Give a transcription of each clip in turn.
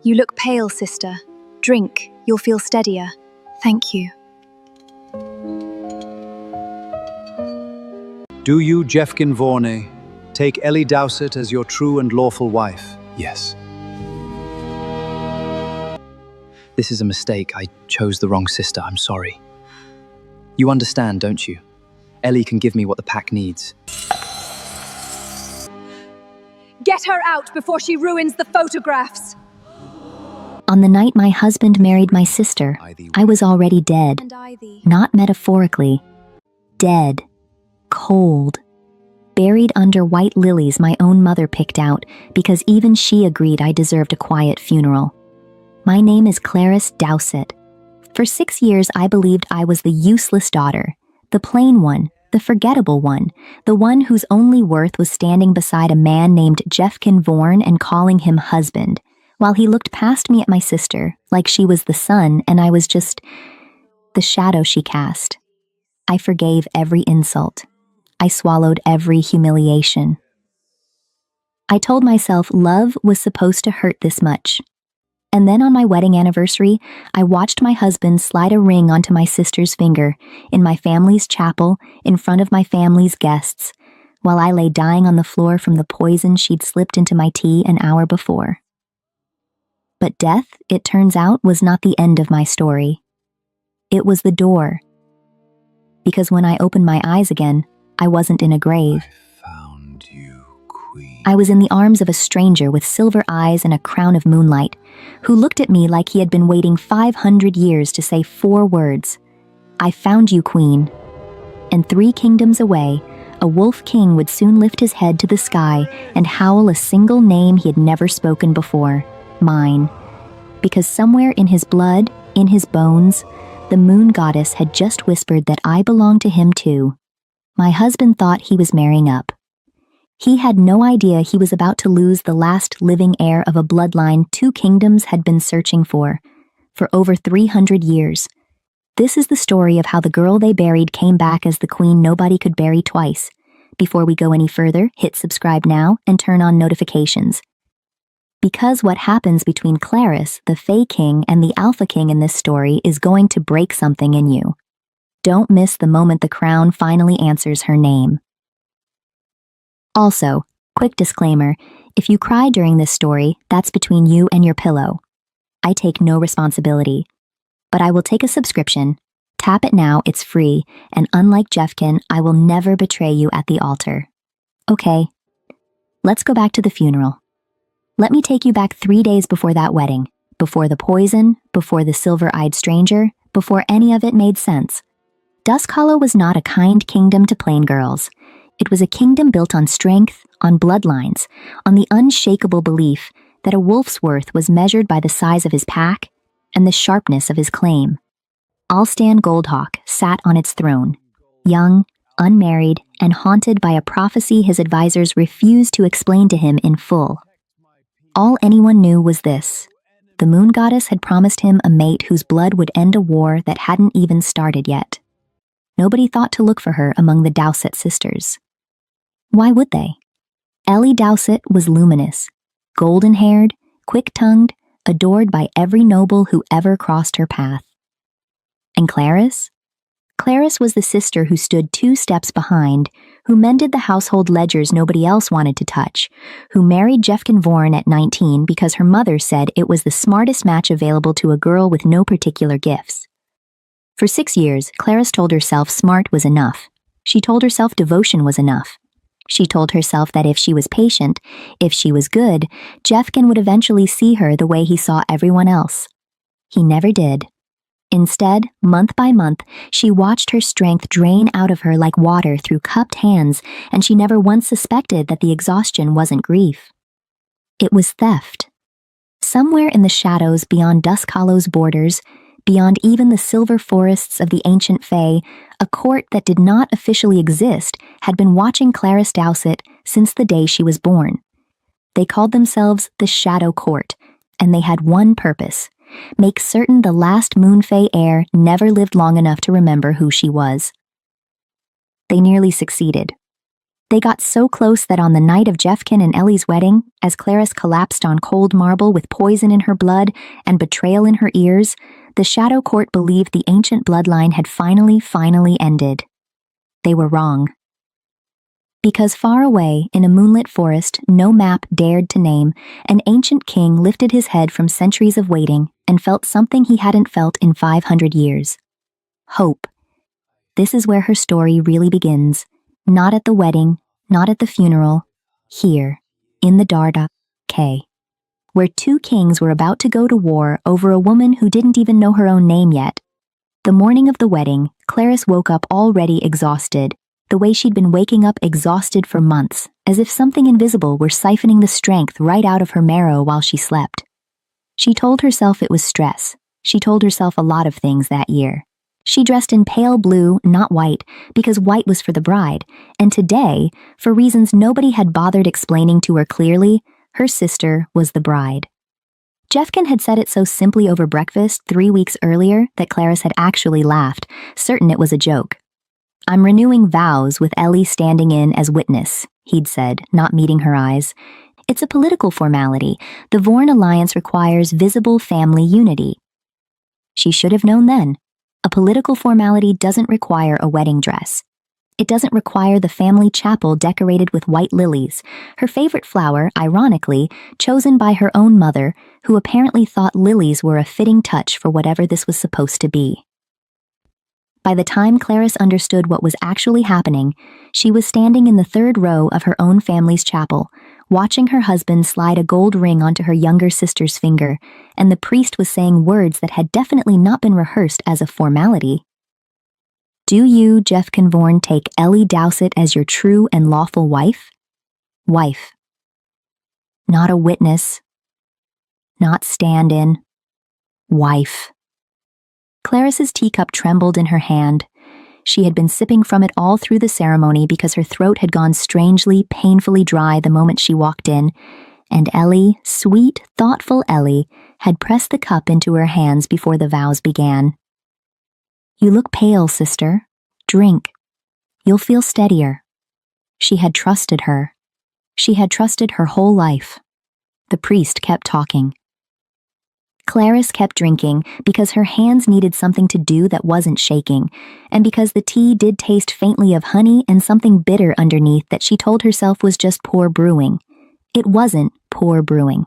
You look pale, sister. Drink, you'll feel steadier. Thank you. Do you, Jeffkin Vorney, take Ellie Dowsett as your true and lawful wife? Yes. This is a mistake. I chose the wrong sister. I'm sorry. You understand, don't you? Ellie can give me what the pack needs. Get her out before she ruins the photographs! On the night my husband married my sister, I was already dead. And I thee. Not metaphorically. Dead. Cold. Buried under white lilies my own mother picked out because even she agreed I deserved a quiet funeral. My name is Clarice Dowsett. For 6 years I believed I was the useless daughter, the plain one, the forgettable one, the one whose only worth was standing beside a man named Jeffkin Vorn and calling him husband, while he looked past me at my sister like she was the sun and I was just the shadow she cast. I forgave every insult. I swallowed every humiliation. I told myself love was supposed to hurt this much. And then on my wedding anniversary, I watched my husband slide a ring onto my sister's finger in my family's chapel in front of my family's guests, while I lay dying on the floor from the poison she'd slipped into my tea an hour before. But death, it turns out, was not the end of my story. It was the door. Because when I opened my eyes again, I wasn't in a grave. I found you, Queen. I was in the arms of a stranger with silver eyes and a crown of moonlight, who looked at me like he had been waiting 500 years to say 4 words. I found you, Queen. And 3 kingdoms away, a wolf king would soon lift his head to the sky and howl a single name he had never spoken before, mine. Because somewhere in his blood, in his bones, the moon goddess had just whispered that I belonged to him too. My husband thought he was marrying up. He had no idea he was about to lose the last living heir of a bloodline 2 kingdoms had been searching for over 300 years. This is the story of how the girl they buried came back as the queen nobody could bury twice. Before we go any further, hit subscribe now and turn on notifications. Because what happens between Clarice, the Fae King, and the Alpha King in this story is going to break something in you. Don't miss the moment the crown finally answers her name. Also, quick disclaimer, if you cry during this story, that's between you and your pillow. I take no responsibility. But I will take a subscription. Tap it now, it's free, and unlike Jeffkin, I will never betray you at the altar. Okay, let's go back to the funeral. Let me take you back 3 days before that wedding, before the poison, before the silver-eyed stranger, before any of it made sense. Dusk Hollow was not a kind kingdom to plain girls. It was a kingdom built on strength, on bloodlines, on the unshakable belief that a wolf's worth was measured by the size of his pack and the sharpness of his claim. Alstan Goldhawk sat on its throne, young, unmarried, and haunted by a prophecy his advisors refused to explain to him in full. All anyone knew was this: the moon goddess had promised him a mate whose blood would end a war that hadn't even started yet. Nobody thought to look for her among the Dowsett sisters. Why would they? Ellie Dowsett was luminous, golden-haired, quick-tongued, adored by every noble who ever crossed her path. And Clarice? Clarice was the sister who stood 2 steps behind, who mended the household ledgers nobody else wanted to touch, who married Jeffkin Vorn at 19 because her mother said it was the smartest match available to a girl with no particular gifts. For 6 years, Clarice told herself smart was enough. She told herself devotion was enough. She told herself that if she was patient, if she was good, Jeffkin would eventually see her the way he saw everyone else. He never did. Instead, month by month, she watched her strength drain out of her like water through cupped hands, and she never once suspected that the exhaustion wasn't grief. It was theft. Somewhere in the shadows beyond Dusk Hollow's borders, beyond even the silver forests of the ancient Fae, a court that did not officially exist had been watching Clarice Dowsett since the day she was born. They called themselves the Shadow Court, and they had one purpose: make certain the last Moon Fae heir never lived long enough to remember who she was. They nearly succeeded. They got so close that on the night of Jeffkin and Ellie's wedding, as Clarice collapsed on cold marble with poison in her blood and betrayal in her ears, the Shadow Court believed the ancient bloodline had finally ended. They were wrong. Because far away, in a moonlit forest no map dared to name, an ancient king lifted his head from centuries of waiting and felt something he hadn't felt in 500 years. Hope. This is where her story really begins. Not at the wedding, not at the funeral. Here, in the Darda K, where two kings were about to go to war over a woman who didn't even know her own name yet. The morning of the wedding, Clarice woke up already exhausted, the way she'd been waking up exhausted for months, as if something invisible were siphoning the strength right out of her marrow while she slept. She told herself it was stress. She told herself a lot of things that year. She dressed in pale blue, not white, because white was for the bride, and today, for reasons nobody had bothered explaining to her clearly, her sister was the bride. Jeffkin had said it so simply over breakfast 3 weeks earlier that Clarice had actually laughed, certain it was a joke. "I'm renewing vows with Ellie standing in as witness," he'd said, not meeting her eyes. "It's a political formality. The Vorn alliance requires visible family unity." She should have known then. A political formality doesn't require a wedding dress. It doesn't require the family chapel decorated with white lilies, her favorite flower, ironically, chosen by her own mother, who apparently thought lilies were a fitting touch for whatever this was supposed to be. By the time Clarice understood what was actually happening, she was standing in the third row of her own family's chapel, watching her husband slide a gold ring onto her younger sister's finger, and the priest was saying words that had definitely not been rehearsed as a formality. "Do you, Jeffkin Vorn, take Ellie Dowsett as your true and lawful wife?" Wife. Not a witness. Not stand-in. Wife. Clarice's teacup trembled in her hand. She had been sipping from it all through the ceremony because her throat had gone strangely, painfully dry the moment she walked in, and Ellie, sweet, thoughtful Ellie, had pressed the cup into her hands before the vows began. "You look pale, sister. Drink. You'll feel steadier." She had trusted her. She had trusted her whole life. The priest kept talking. Clarice kept drinking because her hands needed something to do that wasn't shaking, and because the tea did taste faintly of honey and something bitter underneath that she told herself was just poor brewing. It wasn't poor brewing.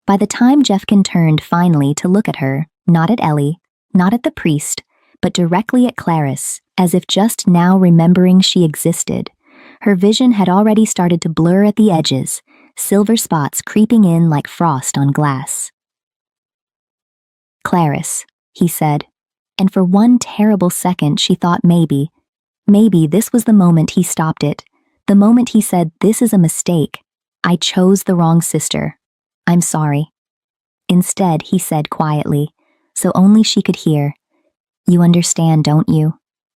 By the time Jeffkin turned finally to look at her, not at Ellie, not at the priest, but directly at Clarice, as if just now remembering she existed, her vision had already started to blur at the edges, silver spots creeping in like frost on glass. "Clarice," he said, and for one terrible second she thought maybe this was the moment he stopped it, the moment he said, "This is a mistake. I chose the wrong sister. I'm sorry." Instead, he said quietly, so only she could hear, "You understand, don't you?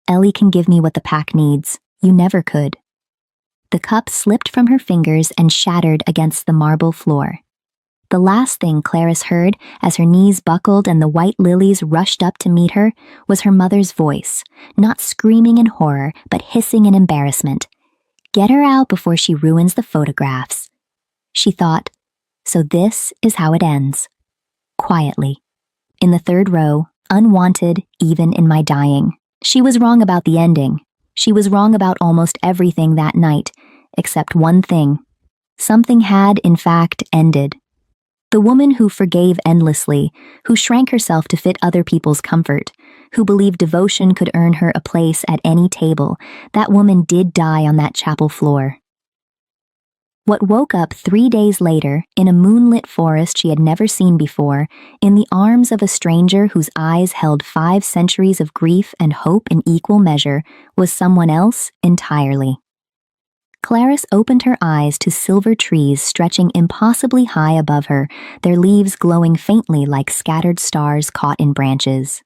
Ellie can give me what the pack needs. You never could." The cup slipped from her fingers and shattered against the marble floor. The last thing Clarice heard, as her knees buckled and the white lilies rushed up to meet her, was her mother's voice, not screaming in horror, but hissing in embarrassment. "Get her out before she ruins the photographs." She thought, so this is how it ends. Quietly. In the third row, unwanted even in my dying. She was wrong about the ending. She was wrong about almost everything that night, except one thing. Something had, in fact, ended. The woman who forgave endlessly, who shrank herself to fit other people's comfort, who believed devotion could earn her a place at any table, that woman did die on that chapel floor. What woke up 3 days later, in a moonlit forest she had never seen before, in the arms of a stranger whose eyes held 5 centuries of grief and hope in equal measure, was someone else entirely. Clarice opened her eyes to silver trees stretching impossibly high above her, their leaves glowing faintly like scattered stars caught in branches.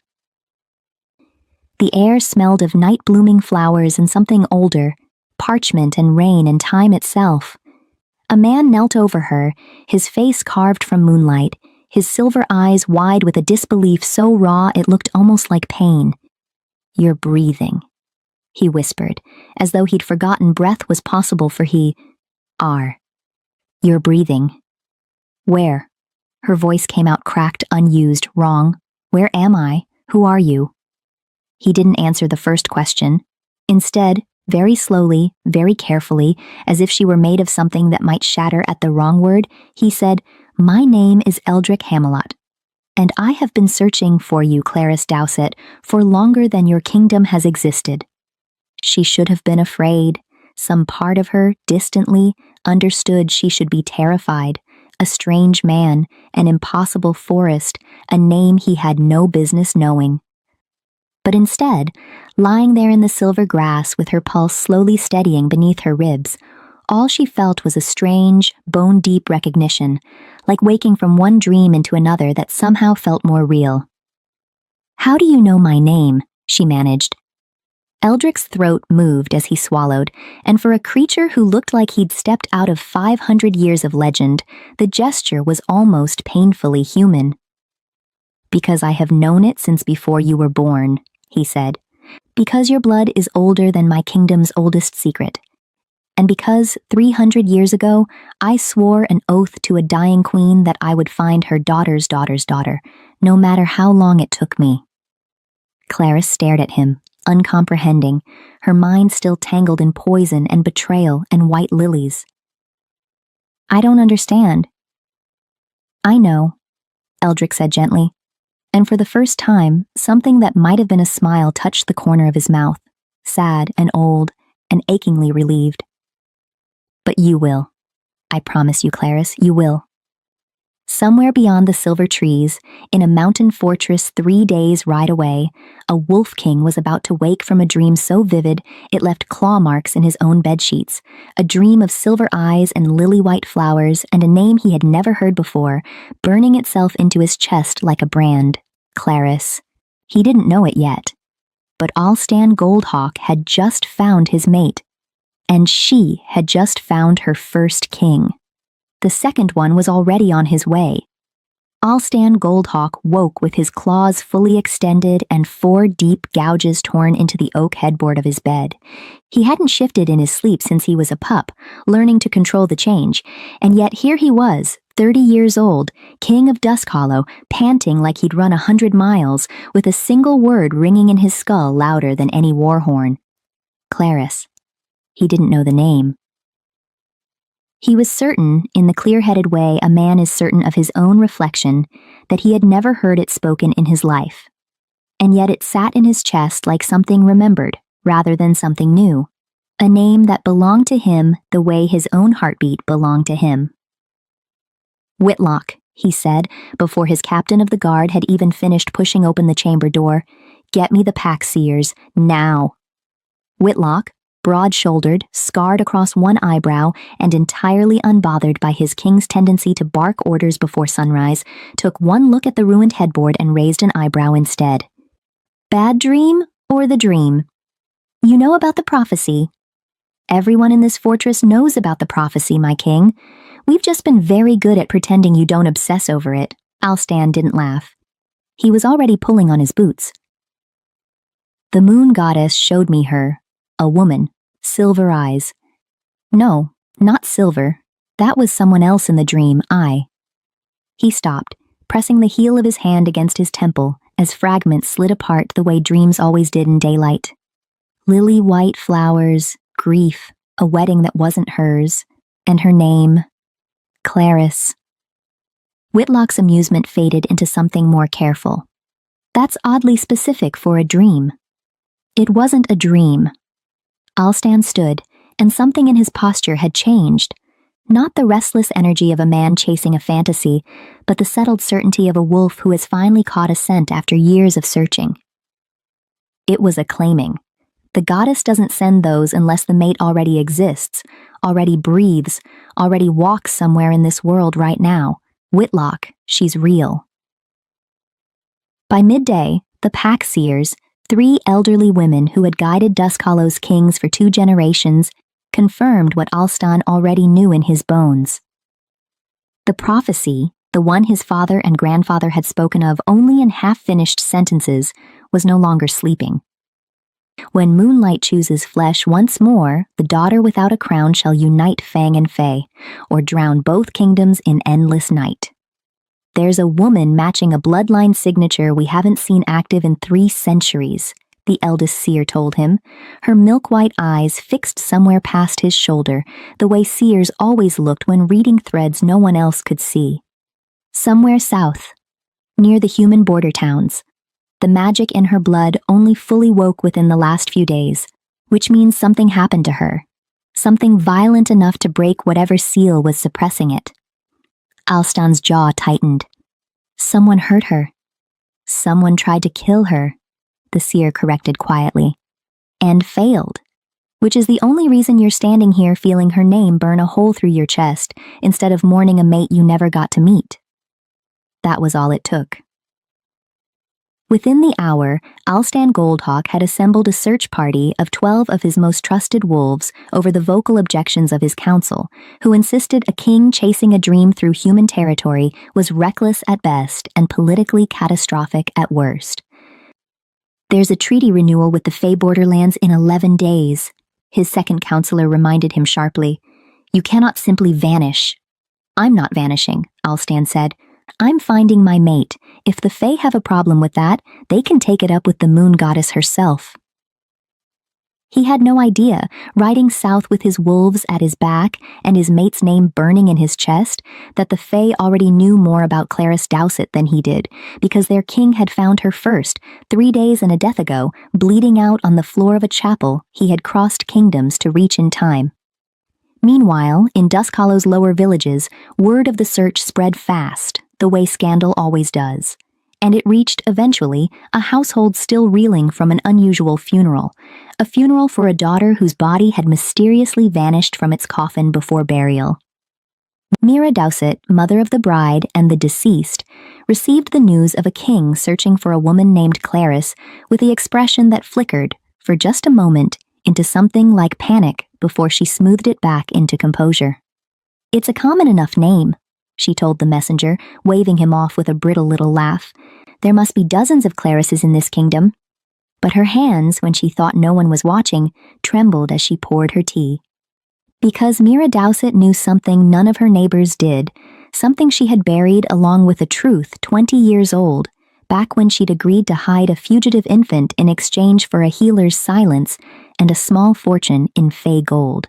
The air smelled of night-blooming flowers and something older, parchment and rain and time itself. A man knelt over her, his face carved from moonlight, his silver eyes wide with a disbelief so raw it looked almost like pain. "You're breathing," he whispered, as though he'd forgotten breath was possible for he. You're breathing. Where? Her voice came out cracked, unused, wrong. Where am I? Who are you? He didn't answer the first question. Instead, very slowly, very carefully, as if she were made of something that might shatter at the wrong word, he said, My name is Eldrick Hamelot, and I have been searching for you, Clarice Dowsett, for longer than your kingdom has existed. She should have been afraid. Some part of her, distantly, understood she should be terrified. A strange man, an impossible forest, a name he had no business knowing. But instead, lying there in the silver grass with her pulse slowly steadying beneath her ribs, all she felt was a strange, bone-deep recognition, like waking from one dream into another that somehow felt more real. How do you know my name? She managed. Eldrick's throat moved as he swallowed, and for a creature who looked like he'd stepped out of 500 years of legend, the gesture was almost painfully human. Because I have known it since before you were born, he said. Because your blood is older than my kingdom's oldest secret. And because 300 years ago, I swore an oath to a dying queen that I would find her daughter's daughter's daughter, no matter how long it took me. Clarice stared at him, uncomprehending, her mind still tangled in poison and betrayal and white lilies. I don't understand. I know, Eldrick said gently, and for the first time, something that might have been a smile touched the corner of his mouth, sad and old and achingly relieved. But you will. I promise you, Clarice, you will. Somewhere beyond the silver trees, in a mountain fortress 3 days' ride away, a wolf king was about to wake from a dream so vivid it left claw marks in his own bedsheets, a dream of silver eyes and lily-white flowers and a name he had never heard before, burning itself into his chest like a brand, Clarice. He didn't know it yet, but Alstan Goldhawk had just found his mate, and she had just found her first king. The second one was already on his way. Alstan Goldhawk woke with his claws fully extended and 4 deep gouges torn into the oak headboard of his bed. He hadn't shifted in his sleep since he was a pup, learning to control the change, and yet here he was, 30 years old, king of Dusk Hollow, panting like he'd run 100 miles, with a single word ringing in his skull louder than any war horn. Clarice. He didn't know the name. He was certain, in the clear-headed way a man is certain of his own reflection, that he had never heard it spoken in his life. And yet it sat in his chest like something remembered, rather than something new. A name that belonged to him the way his own heartbeat belonged to him. Whitlock, he said, before his captain of the guard had even finished pushing open the chamber door. Get me the pack seers, now. Whitlock, broad-shouldered, scarred across one eyebrow, and entirely unbothered by his king's tendency to bark orders before sunrise, took one look at the ruined headboard and raised an eyebrow instead. Bad dream or the dream? You know about the prophecy. Everyone in this fortress knows about the prophecy, my king. We've just been very good at pretending you don't obsess over it. Alstan didn't laugh. He was already pulling on his boots. The moon goddess showed me her. A woman. Silver eyes. No, not silver. That was someone else in the dream, He stopped, pressing the heel of his hand against his temple as fragments slid apart the way dreams always did in daylight. Lily-white flowers, grief, a wedding that wasn't hers, and her name, Clarice. Whitlock's amusement faded into something more careful. That's oddly specific for a dream. It wasn't a dream. Alstan stood, and something in his posture had changed. Not the restless energy of a man chasing a fantasy, but the settled certainty of a wolf who has finally caught a scent after years of searching. It was acclaiming. The goddess doesn't send those unless the mate already exists, already breathes, already walks somewhere in this world right now. Whitlock, she's real. By midday, the pack seers, 3 elderly women who had guided Dusk Hollow's kings for 2 generations, confirmed what Alstan already knew in his bones. The prophecy, the one his father and grandfather had spoken of only in half-finished sentences, was no longer sleeping. When moonlight chooses flesh once more, the daughter without a crown shall unite Fang and Fei, or drown both kingdoms in endless night. There's a woman matching a bloodline signature we haven't seen active in 3 centuries, the eldest seer told him, her milk-white eyes fixed somewhere past his shoulder, the way seers always looked when reading threads no one else could see. Somewhere south, near the human border towns. The magic in her blood only fully woke within the last few days, which means something happened to her. Something violent enough to break whatever seal was suppressing it. Alstan's jaw tightened. Someone hurt her. Someone tried to kill her, the seer corrected quietly. And failed. Which is the only reason you're standing here feeling her name burn a hole through your chest instead of mourning a mate you never got to meet. That was all it took. Within the hour, Alstan Goldhawk had assembled a search party of 12 of his most trusted wolves over the vocal objections of his council, who insisted a king chasing a dream through human territory was reckless at best and politically catastrophic at worst. There's a treaty renewal with the Fey borderlands in 11 days, his second counselor reminded him sharply. You cannot simply vanish. I'm not vanishing, Alstan said. I'm finding my mate. If the Fae have a problem with that, they can take it up with the moon goddess herself. He had no idea, riding south with his wolves at his back and his mate's name burning in his chest, that the Fae already knew more about Clarice Dowsett than he did, because their king had found her first, 3 days and a death ago, bleeding out on the floor of a chapel he had crossed kingdoms to reach in time. Meanwhile, in Dusk Hollow's lower villages, word of the search spread fast, the way scandal always does. And it reached, eventually, a household still reeling from an unusual funeral. A funeral for a daughter whose body had mysteriously vanished from its coffin before burial. Mira Dowsett, mother of the bride and the deceased, received the news of a king searching for a woman named Clarice with the expression that flickered, for just a moment, into something like panic before she smoothed it back into composure. It's a common enough name, she told the messenger, waving him off with a brittle little laugh. There must be dozens of Clarices in this kingdom. But her hands, when she thought no one was watching, trembled as she poured her tea. Because Mira Dowsett knew something none of her neighbors did, something she had buried along with a truth 20 years old, back when she'd agreed to hide a fugitive infant in exchange for a healer's silence and a small fortune in Fey gold.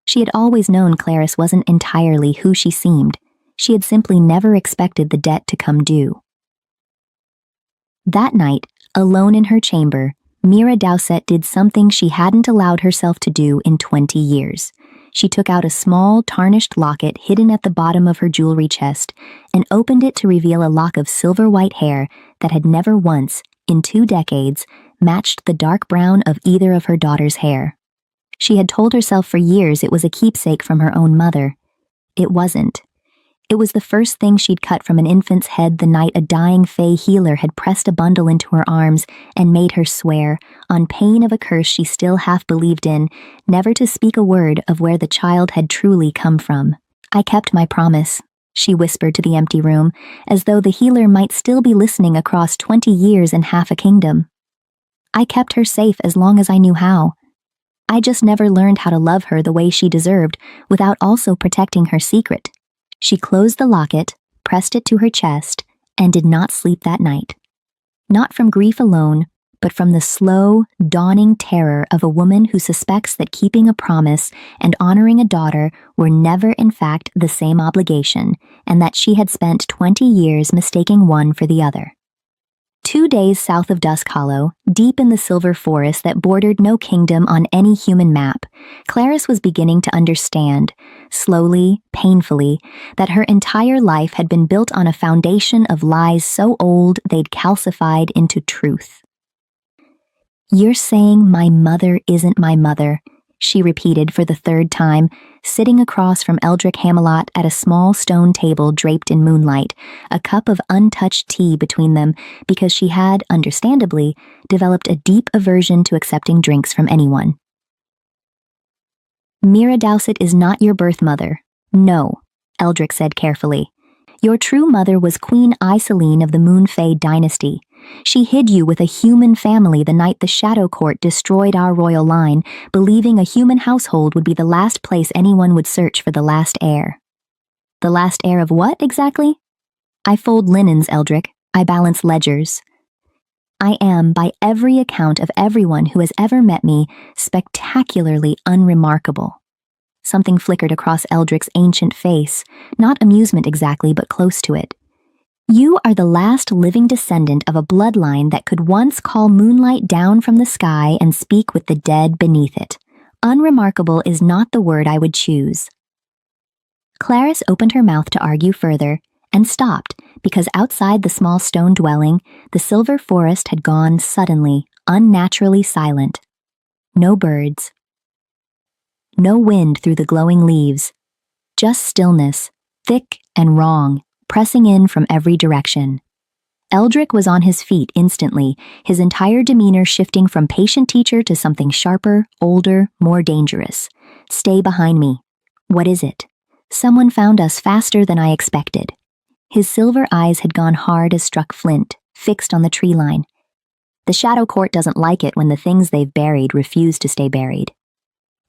She had always known Clarice wasn't entirely who she seemed. She had simply never expected the debt to come due. That night, alone in her chamber, Mira Dowsett did something she hadn't allowed herself to do in 20 years. She took out a small, tarnished locket hidden at the bottom of her jewelry chest and opened it to reveal a lock of silver-white hair that had never once, in 2 decades, matched the dark brown of either of her daughter's hair. She had told herself for years it was a keepsake from her own mother. It wasn't. It was the first thing she'd cut from an infant's head the night a dying Fey healer had pressed a bundle into her arms and made her swear, on pain of a curse she still half believed in, never to speak a word of where the child had truly come from. I kept my promise, she whispered to the empty room, as though the healer might still be listening across 20 years and half a kingdom. I kept her safe as long as I knew how. I just never learned how to love her the way she deserved without also protecting her secret. She closed the locket, pressed it to her chest, and did not sleep that night. Not from grief alone, but from the slow, dawning terror of a woman who suspects that keeping a promise and honoring a daughter were never in fact the same obligation, and that she had spent 20 years mistaking one for the other. 2 days south of Dusk Hollow, deep in the silver forest that bordered no kingdom on any human map, Clarice was beginning to understand, slowly, painfully, that her entire life had been built on a foundation of lies so old they'd calcified into truth. "You're saying my mother isn't my mother," she repeated for the 3rd time, sitting across from Eldrick Hamelot at a small stone table draped in moonlight, a cup of untouched tea between them because she had, understandably, developed a deep aversion to accepting drinks from anyone. "Mira Dowsett is not your birth mother. No," Eldrick said carefully. "Your true mother was Queen Iseline of the Moon Fae dynasty. She hid you with a human family the night the Shadow Court destroyed our royal line, believing a human household would be the last place anyone would search for the last heir. The last heir of what, exactly? I fold linens, Eldrick. I balance ledgers. I am, by every account of everyone who has ever met me, spectacularly unremarkable. Something flickered across Eldrick's ancient face, not amusement exactly, but close to it. You are the last living descendant of a bloodline that could once call moonlight down from the sky and speak with the dead beneath it. Unremarkable is not the word I would choose. Clarice opened her mouth to argue further, and stopped, because outside the small stone dwelling, the silver forest had gone suddenly, unnaturally silent. No birds. No wind through the glowing leaves. Just stillness, thick and wrong, pressing in from every direction. Eldrick was on his feet instantly, his entire demeanor shifting from patient teacher to something sharper, older, more dangerous. Stay behind me. What is it? Someone found us faster than I expected. His silver eyes had gone hard as struck flint, fixed on the tree line. The Shadow Court doesn't like it when the things they've buried refuse to stay buried.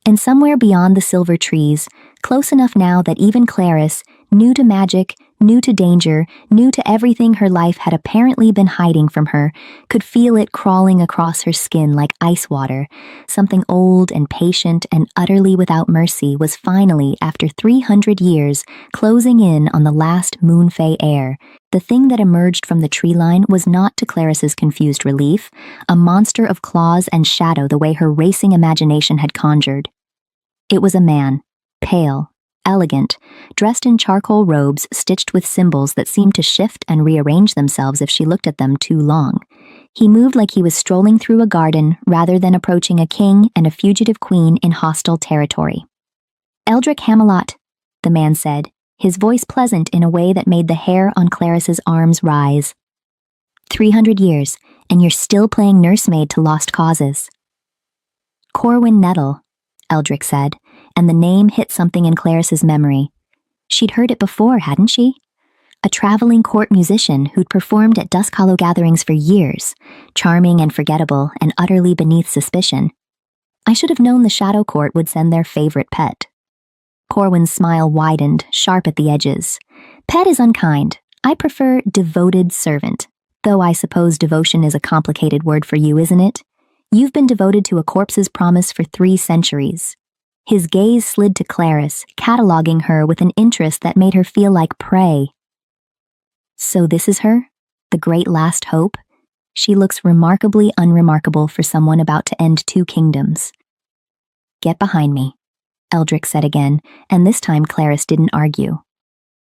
And somewhere beyond the silver trees, close enough now that even Clarice, new to magic, new to danger, new to everything her life had apparently been hiding from her, could feel it crawling across her skin like ice water. Something old and patient and utterly without mercy was finally, after 300 years, closing in on the last Moonfey heir. The thing that emerged from the tree line was not, to Clarice's confused relief, a monster of claws and shadow the way her racing imagination had conjured. It was a man, pale, elegant, dressed in charcoal robes stitched with symbols that seemed to shift and rearrange themselves if she looked at them too long. He moved like he was strolling through a garden rather than approaching a king and a fugitive queen in hostile territory. Eldrick Hamelot, the man said, his voice pleasant in a way that made the hair on Clarice's arms rise. 300 years, and you're still playing nursemaid to lost causes. Corwin Nettle, Eldrick said, and the name hit something in Clarice's memory. She'd heard it before, hadn't she? A traveling court musician who'd performed at Dusk Hollow gatherings for years, charming and forgettable and utterly beneath suspicion. I should have known the Shadow Court would send their favorite pet. Corwin's smile widened, sharp at the edges. Pet is unkind. I prefer devoted servant, though I suppose devotion is a complicated word for you, isn't it? You've been devoted to a corpse's promise for 3 centuries. His gaze slid to Clarice, cataloging her with an interest that made her feel like prey. So this is her? The great last hope? She looks remarkably unremarkable for someone about to end 2 kingdoms. Get behind me, Eldrick said again, and this time Clarice didn't argue.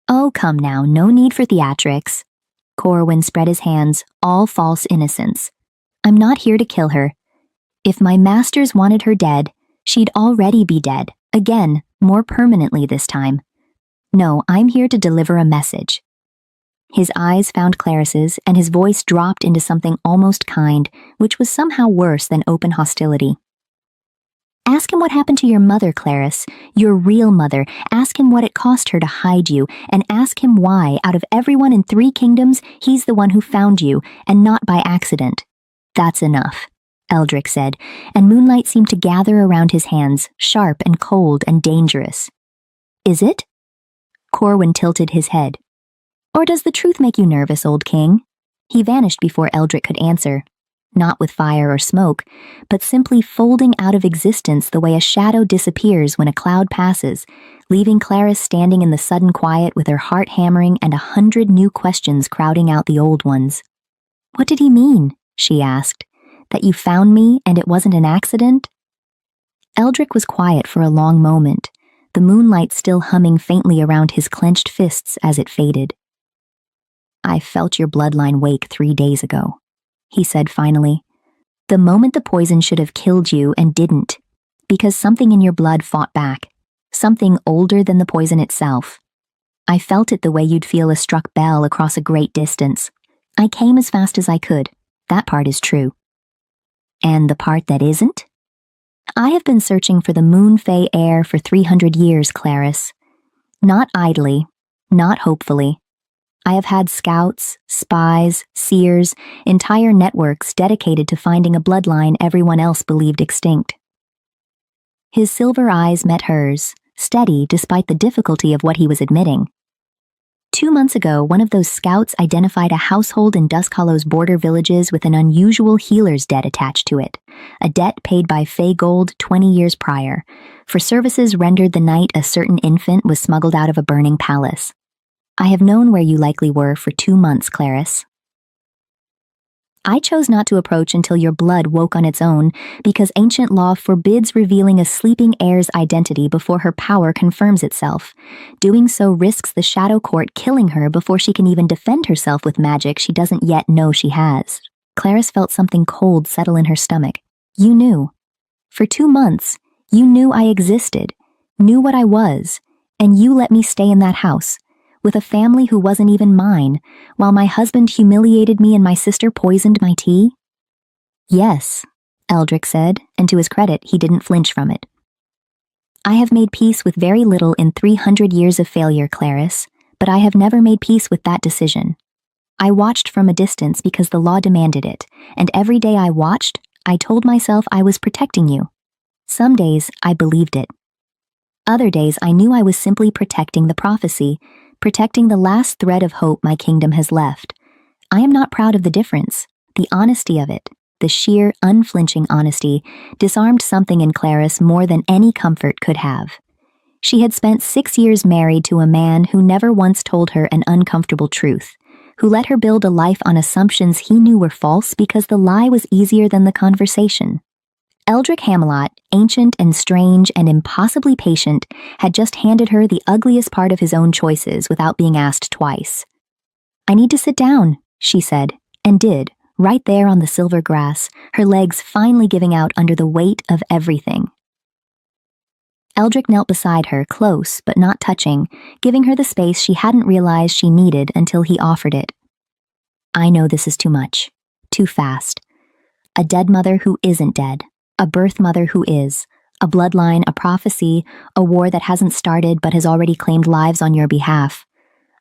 Oh, come now, no need for theatrics. Corwin spread his hands, all false innocence. I'm not here to kill her. If my masters wanted her dead, she'd already be dead, again, more permanently this time. No, I'm here to deliver a message. His eyes found Clarice's, and his voice dropped into something almost kind, which was somehow worse than open hostility. Ask him what happened to your mother, Clarice, your real mother. Ask him what it cost her to hide you, and ask him why, out of everyone in 3 kingdoms, he's the one who found you, and not by accident. That's enough, Eldrick said, and moonlight seemed to gather around his hands, sharp and cold and dangerous. Is it? Corwin tilted his head. Or does the truth make you nervous, old king? He vanished before Eldrick could answer, not with fire or smoke, but simply folding out of existence the way a shadow disappears when a cloud passes, leaving Clarice standing in the sudden quiet with her heart hammering and 100 new questions crowding out the old ones. What did he mean? She asked. That you found me and it wasn't an accident? Eldrick was quiet for a long moment, the moonlight still humming faintly around his clenched fists as it faded. I felt your bloodline wake 3 days ago, he said finally. The moment the poison should have killed you and didn't, because something in your blood fought back, something older than the poison itself. I felt it the way you'd feel a struck bell across a great distance. I came as fast as I could. That part is true. And the part that isn't? I have been searching for the Moonfey heir for 300 years, Clarice. Not idly, not hopefully. I have had scouts, spies, seers, entire networks dedicated to finding a bloodline everyone else believed extinct. His silver eyes met hers, steady despite the difficulty of what he was admitting. 2 months ago, one of those scouts identified a household in Dusk Hollow's border villages with an unusual healer's debt attached to it, a debt paid by Fey Gold 20 years prior, for services rendered the night a certain infant was smuggled out of a burning palace. I have known where you likely were for 2 months, Clarice. I chose not to approach until your blood woke on its own, because ancient law forbids revealing a sleeping heir's identity before her power confirms itself. Doing so risks the Shadow Court killing her before she can even defend herself with magic she doesn't yet know she has. Clarice felt something cold settle in her stomach. You knew. For 2 months, you knew I existed, knew what I was, and you let me stay in that house, with a family who wasn't even mine, while my husband humiliated me and my sister poisoned my tea? Yes, Eldrick said, and to his credit, he didn't flinch from it. I have made peace with very little in 300 years of failure, Clarice, but I have never made peace with that decision. I watched from a distance because the law demanded it, and every day I watched, I told myself I was protecting you. Some days, I believed it. Other days, I knew I was simply protecting the prophecy, protecting the last thread of hope my kingdom has left. I am not proud of the difference. The honesty of it, the sheer, unflinching honesty, disarmed something in Clarice more than any comfort could have. She had spent 6 years married to a man who never once told her an uncomfortable truth, who let her build a life on assumptions he knew were false because the lie was easier than the conversation. Eldrick Hamelot, ancient and strange and impossibly patient, had just handed her the ugliest part of his own choices without being asked twice. I need to sit down, she said, and did, right there on the silver grass, her legs finally giving out under the weight of everything. Eldrick knelt beside her, close but not touching, giving her the space she hadn't realized she needed until he offered it. I know this is too much, too fast. A dead mother who isn't dead. A birth mother who is, a bloodline, a prophecy, a war that hasn't started but has already claimed lives on your behalf.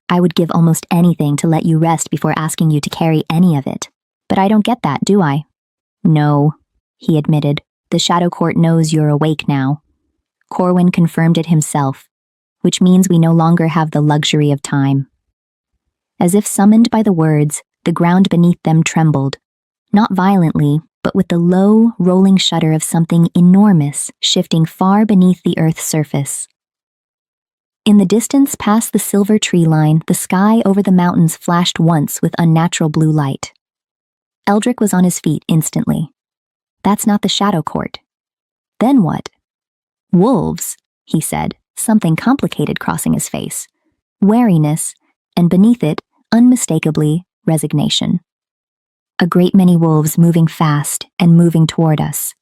I would give almost anything to let you rest before asking you to carry any of it. But I don't get that, do I? No, he admitted. The Shadow Court knows you're awake now. Corwin confirmed it himself, which means we no longer have the luxury of time. As if summoned by the words, the ground beneath them trembled, not violently, but with the low, rolling shudder of something enormous shifting far beneath the Earth's surface. In the distance past the silver tree line, the sky over the mountains flashed once with unnatural blue light. Eldrick was on his feet instantly. That's not the Shadow Court. Then what? Wolves, he said, something complicated crossing his face. Wariness, and beneath it, unmistakably, resignation. A great many wolves moving fast and moving toward us.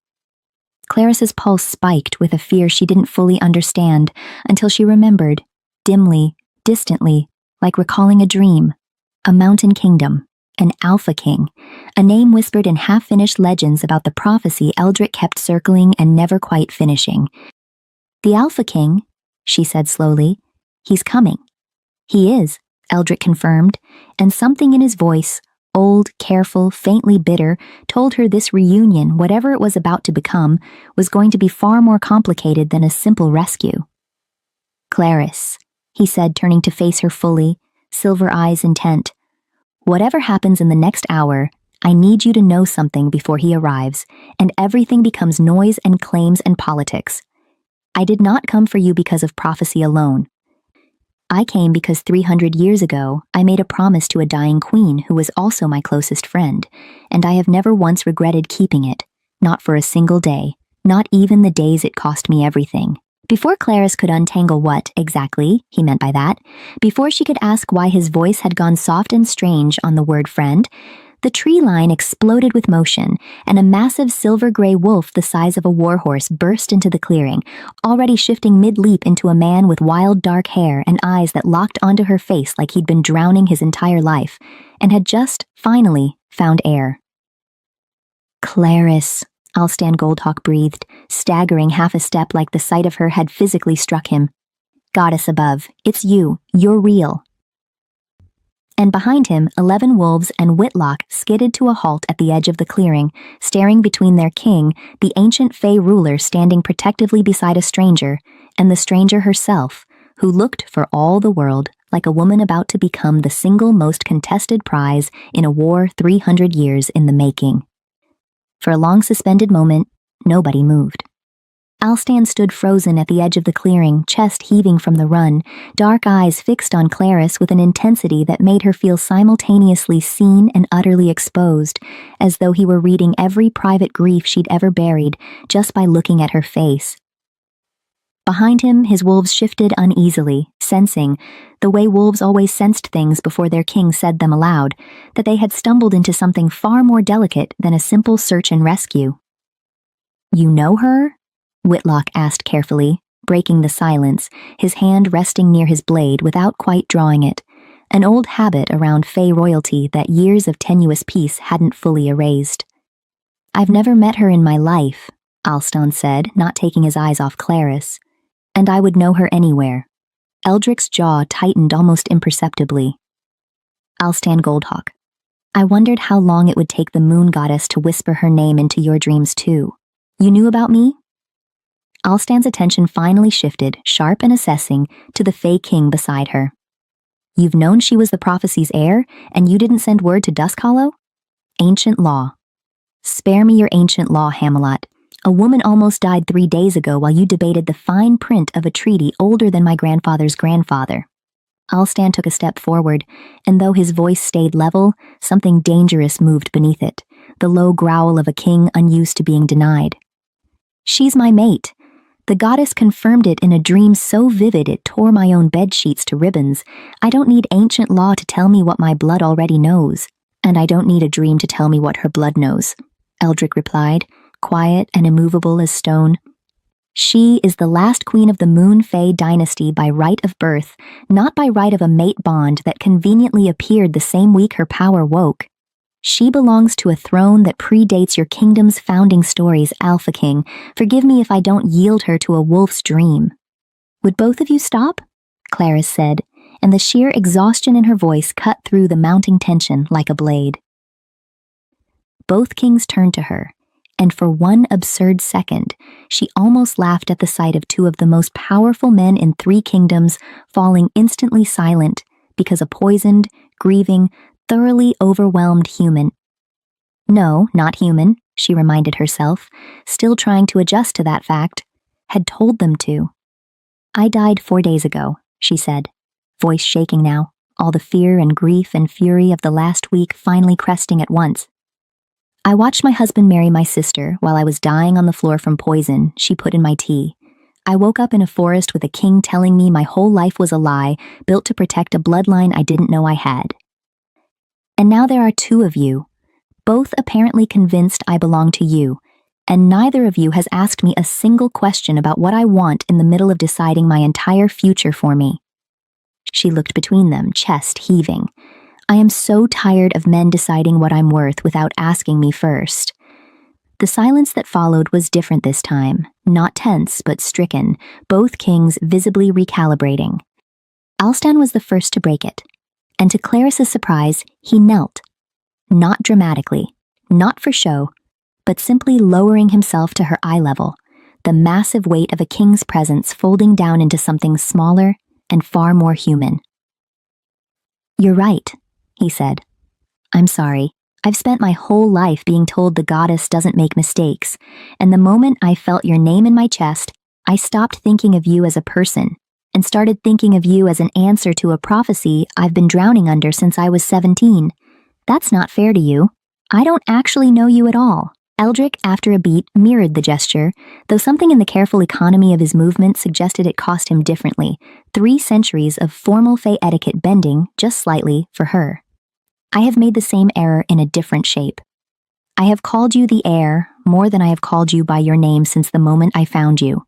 Clarice's pulse spiked with a fear she didn't fully understand until she remembered, dimly, distantly, like recalling a dream. A mountain kingdom, an Alpha King, a name whispered in half-finished legends about the prophecy Eldrick kept circling and never quite finishing. The Alpha King, she said slowly, he's coming. He is, Eldrick confirmed, and something in his voice, old, careful, faintly bitter, told her this reunion, whatever it was about to become, was going to be far more complicated than a simple rescue. Clarice, he said, turning to face her fully, silver eyes intent. Whatever happens in the next hour, I need you to know something before he arrives, and everything becomes noise and claims and politics. I did not come for you because of prophecy alone. I came because 300 years ago, I made a promise to a dying queen who was also my closest friend, and I have never once regretted keeping it, not for a single day, not even the days it cost me everything. Before Clarice could untangle what, exactly, he meant by that, before she could ask why his voice had gone soft and strange on the word friend, the tree line exploded with motion, and a massive silver-gray wolf the size of a warhorse burst into the clearing, already shifting mid-leap into a man with wild dark hair and eyes that locked onto her face like he'd been drowning his entire life, and had just, finally, found air. Clarice, Alstan Goldhawk breathed, staggering half a step like the sight of her had physically struck him. Goddess above, it's you, you're real. and behind him 11 wolves and Whitlock skidded to a halt at the edge of the clearing, staring between their king, the ancient Fey ruler standing protectively beside a stranger, and the stranger herself, who looked for all the world like a woman about to become the single most contested prize in a war 300 years in the making. For a long suspended moment, nobody moved. Alstan stood frozen at the edge of the clearing, chest heaving from the run, dark eyes fixed on Clarice with an intensity that made her feel simultaneously seen and utterly exposed, as though he were reading every private grief she'd ever buried just by looking at her face. Behind him, his wolves shifted uneasily, sensing, the way wolves always sensed things before their king said them aloud, that they had stumbled into something far more delicate than a simple search and rescue. "You know her?" Whitlock asked carefully, breaking the silence, his hand resting near his blade without quite drawing it, an old habit around Fey royalty that years of tenuous peace hadn't fully erased. "I've never met her in my life," Alstan said, not taking his eyes off Clarice, "and I would know her anywhere." Eldric's jaw tightened almost imperceptibly. Alstan Goldhawk, "I wondered how long it would take the moon goddess to whisper her name into your dreams too. You knew about me?" Alstan's attention finally shifted, sharp and assessing, to the Fey king beside her. "You've known she was the prophecy's heir, and you didn't send word to Duskhollow? Ancient law. Spare me your ancient law, Hamelot. A woman almost died 3 days ago while you debated the fine print of a treaty older than my grandfather's grandfather." Alstan took a step forward, and though his voice stayed level, something dangerous moved beneath it, the low growl of a king unused to being denied. "She's my mate. The goddess confirmed it in a dream so vivid it tore my own bedsheets to ribbons. I don't need ancient law to tell me what my blood already knows, and I don't need a dream to tell me what her blood knows," Eldric replied, quiet and immovable as stone. "She is the last queen of the Moon Fey dynasty by right of birth, not by right of a mate bond that conveniently appeared the same week her power woke. She belongs to a throne that predates your kingdom's founding stories, Alpha King. Forgive me if I don't yield her to a wolf's dream." "Would both of you stop?" Clarice said, and the sheer exhaustion in her voice cut through the mounting tension like a blade. Both kings turned to her, and for one absurd second, she almost laughed at the sight of 2 of the most powerful men in 3 kingdoms falling instantly silent because a poisoned, grieving, thoroughly overwhelmed human. No, not human, she reminded herself, still trying to adjust to that fact, had told them to. "I died 4 days ago," she said, voice shaking now, all the fear and grief and fury of the last week finally cresting at once. "I watched my husband marry my sister while I was dying on the floor from poison she put in my tea. I woke up in a forest with a king telling me my whole life was a lie, built to protect a bloodline I didn't know I had. And now there are 2 of you, both apparently convinced I belong to you, and neither of you has asked me a single question about what I want in the middle of deciding my entire future for me." She looked between them, chest heaving. "I am so tired of men deciding what I'm worth without asking me first." The silence that followed was different this time, not tense but stricken, both kings visibly recalibrating. Alstan was the first to break it, and to Clarice's surprise, he knelt. Not dramatically, not for show, but simply lowering himself to her eye level, the massive weight of a king's presence folding down into something smaller and far more human. "You're right," he said. "I'm sorry. I've spent my whole life being told the goddess doesn't make mistakes, and the moment I felt your name in my chest, I stopped thinking of you as a person and started thinking of you as an answer to a prophecy I've been drowning under since I was 17. That's not fair to you. I don't actually know you at all." Eldric, after a beat, mirrored the gesture, though something in the careful economy of his movement suggested it cost him differently, 3 centuries of formal Fey etiquette bending, just slightly, for her. "I have made the same error in a different shape. I have called you the heir more than I have called you by your name since the moment I found you.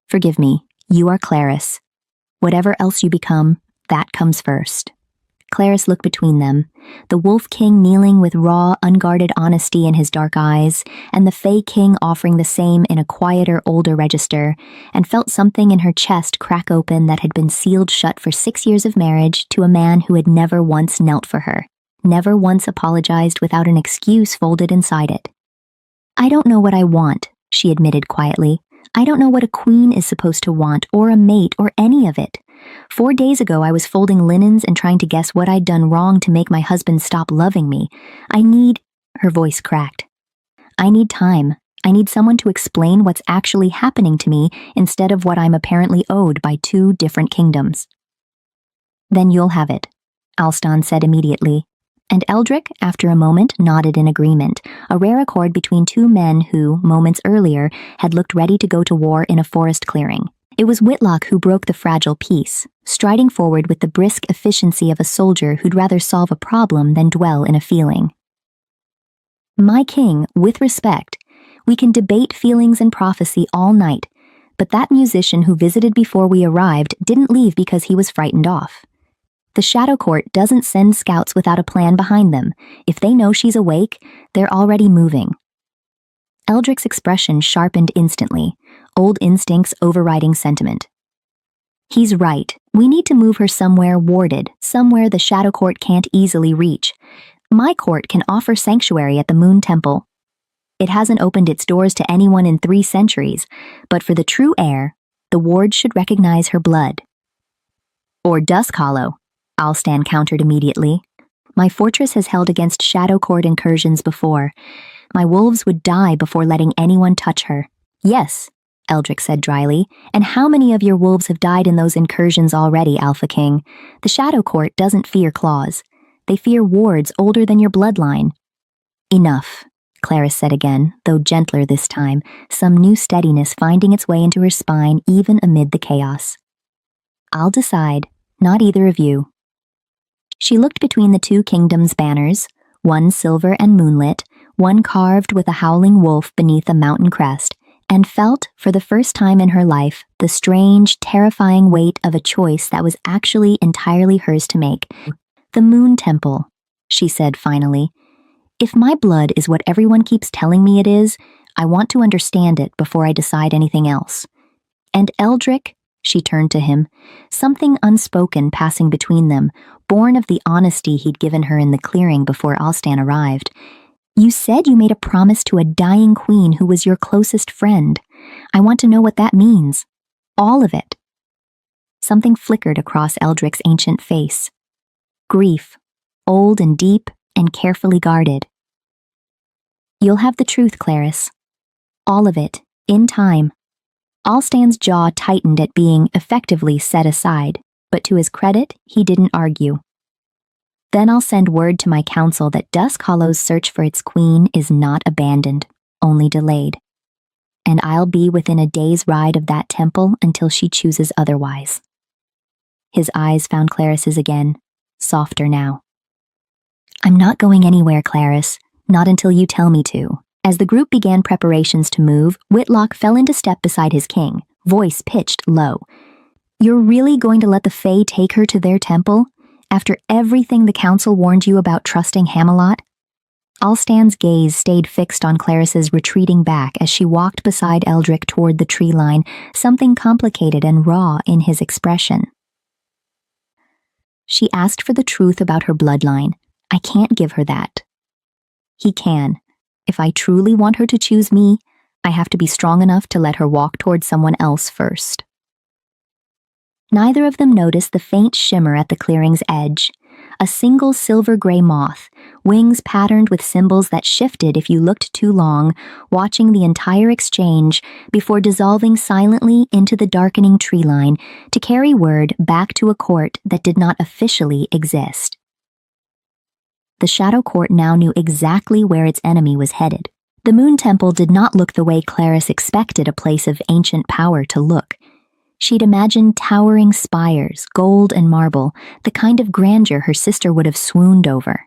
Forgive me, you are Clarice. Whatever else you become, that comes first." Clarisse looked between them, the Wolf King kneeling with raw, unguarded honesty in his dark eyes, and the Fae King offering the same in a quieter, older register, and felt something in her chest crack open that had been sealed shut for 6 years of marriage to a man who had never once knelt for her, never once apologized without an excuse folded inside it. "I don't know what I want," she admitted quietly. "I don't know what a queen is supposed to want, or a mate, or any of it. 4 days ago I was folding linens and trying to guess what I'd done wrong to make my husband stop loving me. I need—" her voice cracked. "I need time. I need someone to explain what's actually happening to me instead of what I'm apparently owed by 2 different kingdoms." "Then you'll have it," Alston said immediately. And Eldrick, after a moment, nodded in agreement, a rare accord between 2 men who, moments earlier, had looked ready to go to war in a forest clearing. It was Whitlock who broke the fragile peace, striding forward with the brisk efficiency of a soldier who'd rather solve a problem than dwell in a feeling. "My king, with respect, we can debate feelings and prophecy all night, but that musician who visited before we arrived didn't leave because he was frightened off. The Shadow Court doesn't send scouts without a plan behind them. If they know she's awake, they're already moving." Eldrick's expression sharpened instantly, old instincts overriding sentiment. "He's right. We need to move her somewhere warded, somewhere the Shadow Court can't easily reach. My court can offer sanctuary at the Moon Temple. It hasn't opened its doors to anyone in 3 centuries, but for the true heir, the ward should recognize her blood." "Or Dusk Hollow," Alston countered immediately. "My fortress has held against Shadow Court incursions before. My wolves would die before letting anyone touch her." "Yes," Eldrick said dryly, "and how many of your wolves have died in those incursions already, Alpha King? The Shadow Court doesn't fear claws. They fear wards older than your bloodline." "Enough," Clarisse said again, though gentler this time, some new steadiness finding its way into her spine even amid the chaos. "I'll decide, not either of you." She looked between the 2 kingdoms' banners, one silver and moonlit, one carved with a howling wolf beneath a mountain crest, and felt, for the first time in her life, the strange, terrifying weight of a choice that was actually entirely hers to make. "The Moon Temple," she said finally. "If my blood is what everyone keeps telling me it is, I want to understand it before I decide anything else. And Eldrick," she turned to him, something unspoken passing between them, born of the honesty he'd given her in the clearing before Alston arrived. "You said you made a promise to a dying queen who was your closest friend. I want to know what that means. All of it." Something flickered across Eldrick's ancient face. Grief, old and deep and carefully guarded. "You'll have the truth, Clarisse. All of it, in time." Alston's jaw tightened at being effectively set aside, but to his credit, he didn't argue. "Then I'll send word to my council that Dusk Hollow's search for its queen is not abandoned, only delayed. And I'll be within a day's ride of that temple until she chooses otherwise." His eyes found Clarisse's again, softer now. "I'm not going anywhere, Clarisse, not until you tell me to." As the group began preparations to move, Whitlock fell into step beside his king, voice pitched low. "You're really going to let the Fae take her to their temple? After everything the council warned you about trusting Hamelot?" Alston's gaze stayed fixed on Clarisse's retreating back as she walked beside Eldrick toward the tree line, something complicated and raw in his expression. "She asked for the truth about her bloodline. I can't give her that." "He can. If I truly want her to choose me, I have to be strong enough to let her walk toward someone else first." Neither of them noticed the faint shimmer at the clearing's edge. A single silver-gray moth, wings patterned with symbols that shifted if you looked too long, watching the entire exchange before dissolving silently into the darkening tree line to carry word back to a court that did not officially exist. The Shadow Court now knew exactly where its enemy was headed. The Moon Temple did not look the way Clarisse expected a place of ancient power to look. She'd imagined towering spires, gold and marble, the kind of grandeur her sister would have swooned over.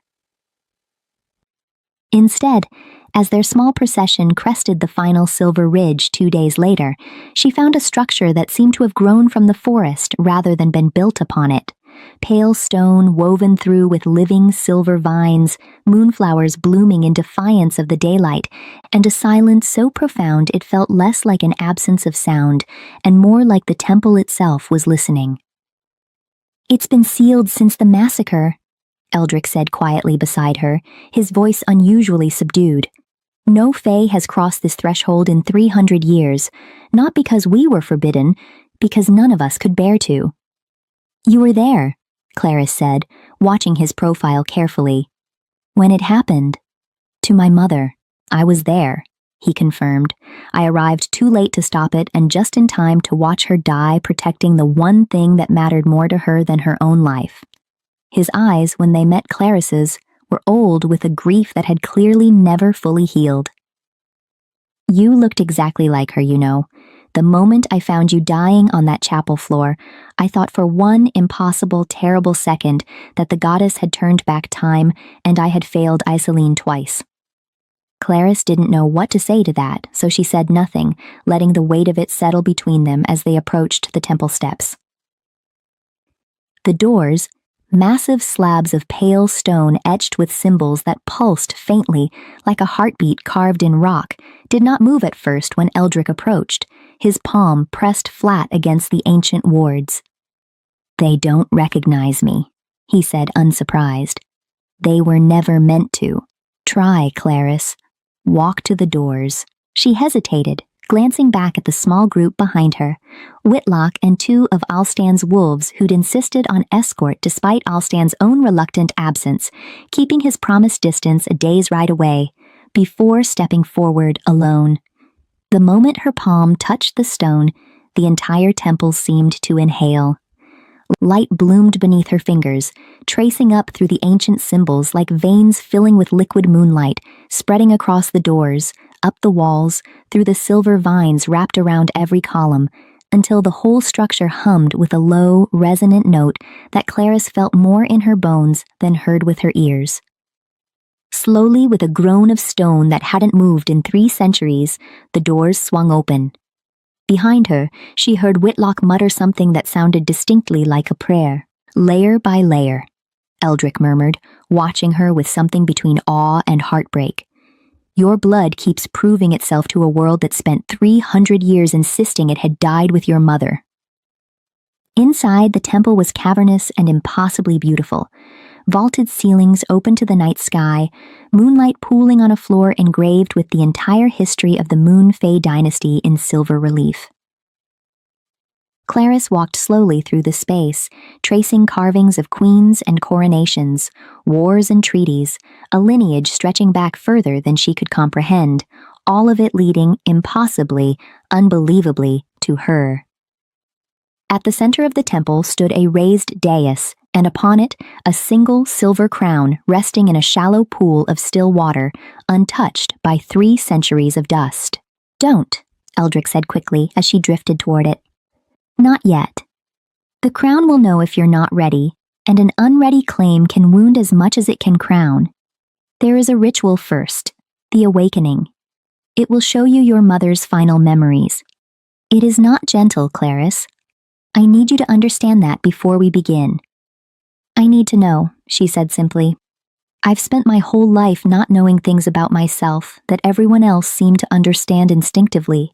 Instead, as their small procession crested the final silver ridge 2 days later, she found a structure that seemed to have grown from the forest rather than been built upon it. pale stone woven through with living silver vines, moonflowers blooming in defiance of the daylight, and a silence so profound it felt less like an absence of sound and more like the temple itself was listening. "It's been sealed since the massacre," Eldrick said quietly beside her, his voice unusually subdued. "No Fae has crossed this threshold in 300 years, not because we were forbidden, because none of us could bear to." "You were there," Clarice said, watching his profile carefully. "When it happened. To my mother. I was there," he confirmed. "I arrived too late to stop it and just in time to watch her die protecting the one thing that mattered more to her than her own life." His eyes, when they met Clarice's, were old with a grief that had clearly never fully healed. "You looked exactly like her, you know. The moment I found you dying on that chapel floor, I thought for one impossible, terrible second that the goddess had turned back time and I had failed Isolene twice." Clarice didn't know what to say to that, so she said nothing, letting the weight of it settle between them as they approached the temple steps. The doors, massive slabs of pale stone etched with symbols that pulsed faintly like a heartbeat carved in rock, did not move at first when Eldrick approached, his palm pressed flat against the ancient wards. "They don't recognize me," he said unsurprised. "They were never meant to. Try, Clarice. Walk to the doors." She hesitated, glancing back at the small group behind her, Whitlock and two of Alstan's wolves who'd insisted on escort despite Alstan's own reluctant absence, keeping his promised distance a day's ride away, before stepping forward alone. The moment her palm touched the stone, the entire temple seemed to inhale. Light bloomed beneath her fingers, tracing up through the ancient symbols like veins filling with liquid moonlight, spreading across the doors, up the walls, through the silver vines wrapped around every column, until the whole structure hummed with a low, resonant note that Clarice felt more in her bones than heard with her ears. Slowly, with a groan of stone that hadn't moved in 3 centuries, the doors swung open. Behind her, she heard Whitlock mutter something that sounded distinctly like a prayer. "Layer by layer," Eldrick murmured, watching her with something between awe and heartbreak. "Your blood keeps proving itself to a world that spent 300 years insisting it had died with your mother." Inside, the temple was cavernous and impossibly beautiful. Vaulted ceilings open to the night sky, moonlight pooling on a floor engraved with the entire history of the Moon Fae dynasty in silver relief. Clarice walked slowly through the space, tracing carvings of queens and coronations, wars and treaties, a lineage stretching back further than she could comprehend, all of it leading impossibly, unbelievably, to her. At the center of the temple stood a raised dais, and upon it a single silver crown resting in a shallow pool of still water, untouched by 3 centuries of dust. "Don't," Eldrick said quickly as she drifted toward it. "Not yet. The crown will know if you're not ready, and an unready claim can wound as much as it can crown. There is a ritual first, the awakening. It will show you your mother's final memories. It is not gentle, Clarice. I need you to understand that before we begin." "I need to know," she said simply. "I've spent my whole life not knowing things about myself that everyone else seemed to understand instinctively.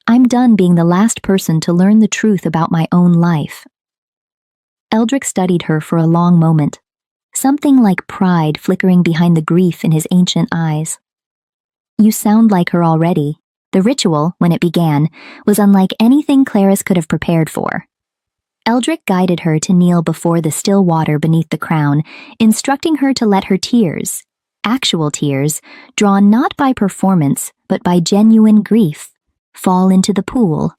I'm done being the last person to learn the truth about my own life." Eldrick studied her for a long moment, something like pride flickering behind the grief in his ancient eyes. "You sound like her already." The ritual, when it began, was unlike anything Clarice could have prepared for. Eldrick guided her to kneel before the still water beneath the crown, instructing her to let her tears, actual tears, drawn not by performance but by genuine grief, fall into the pool.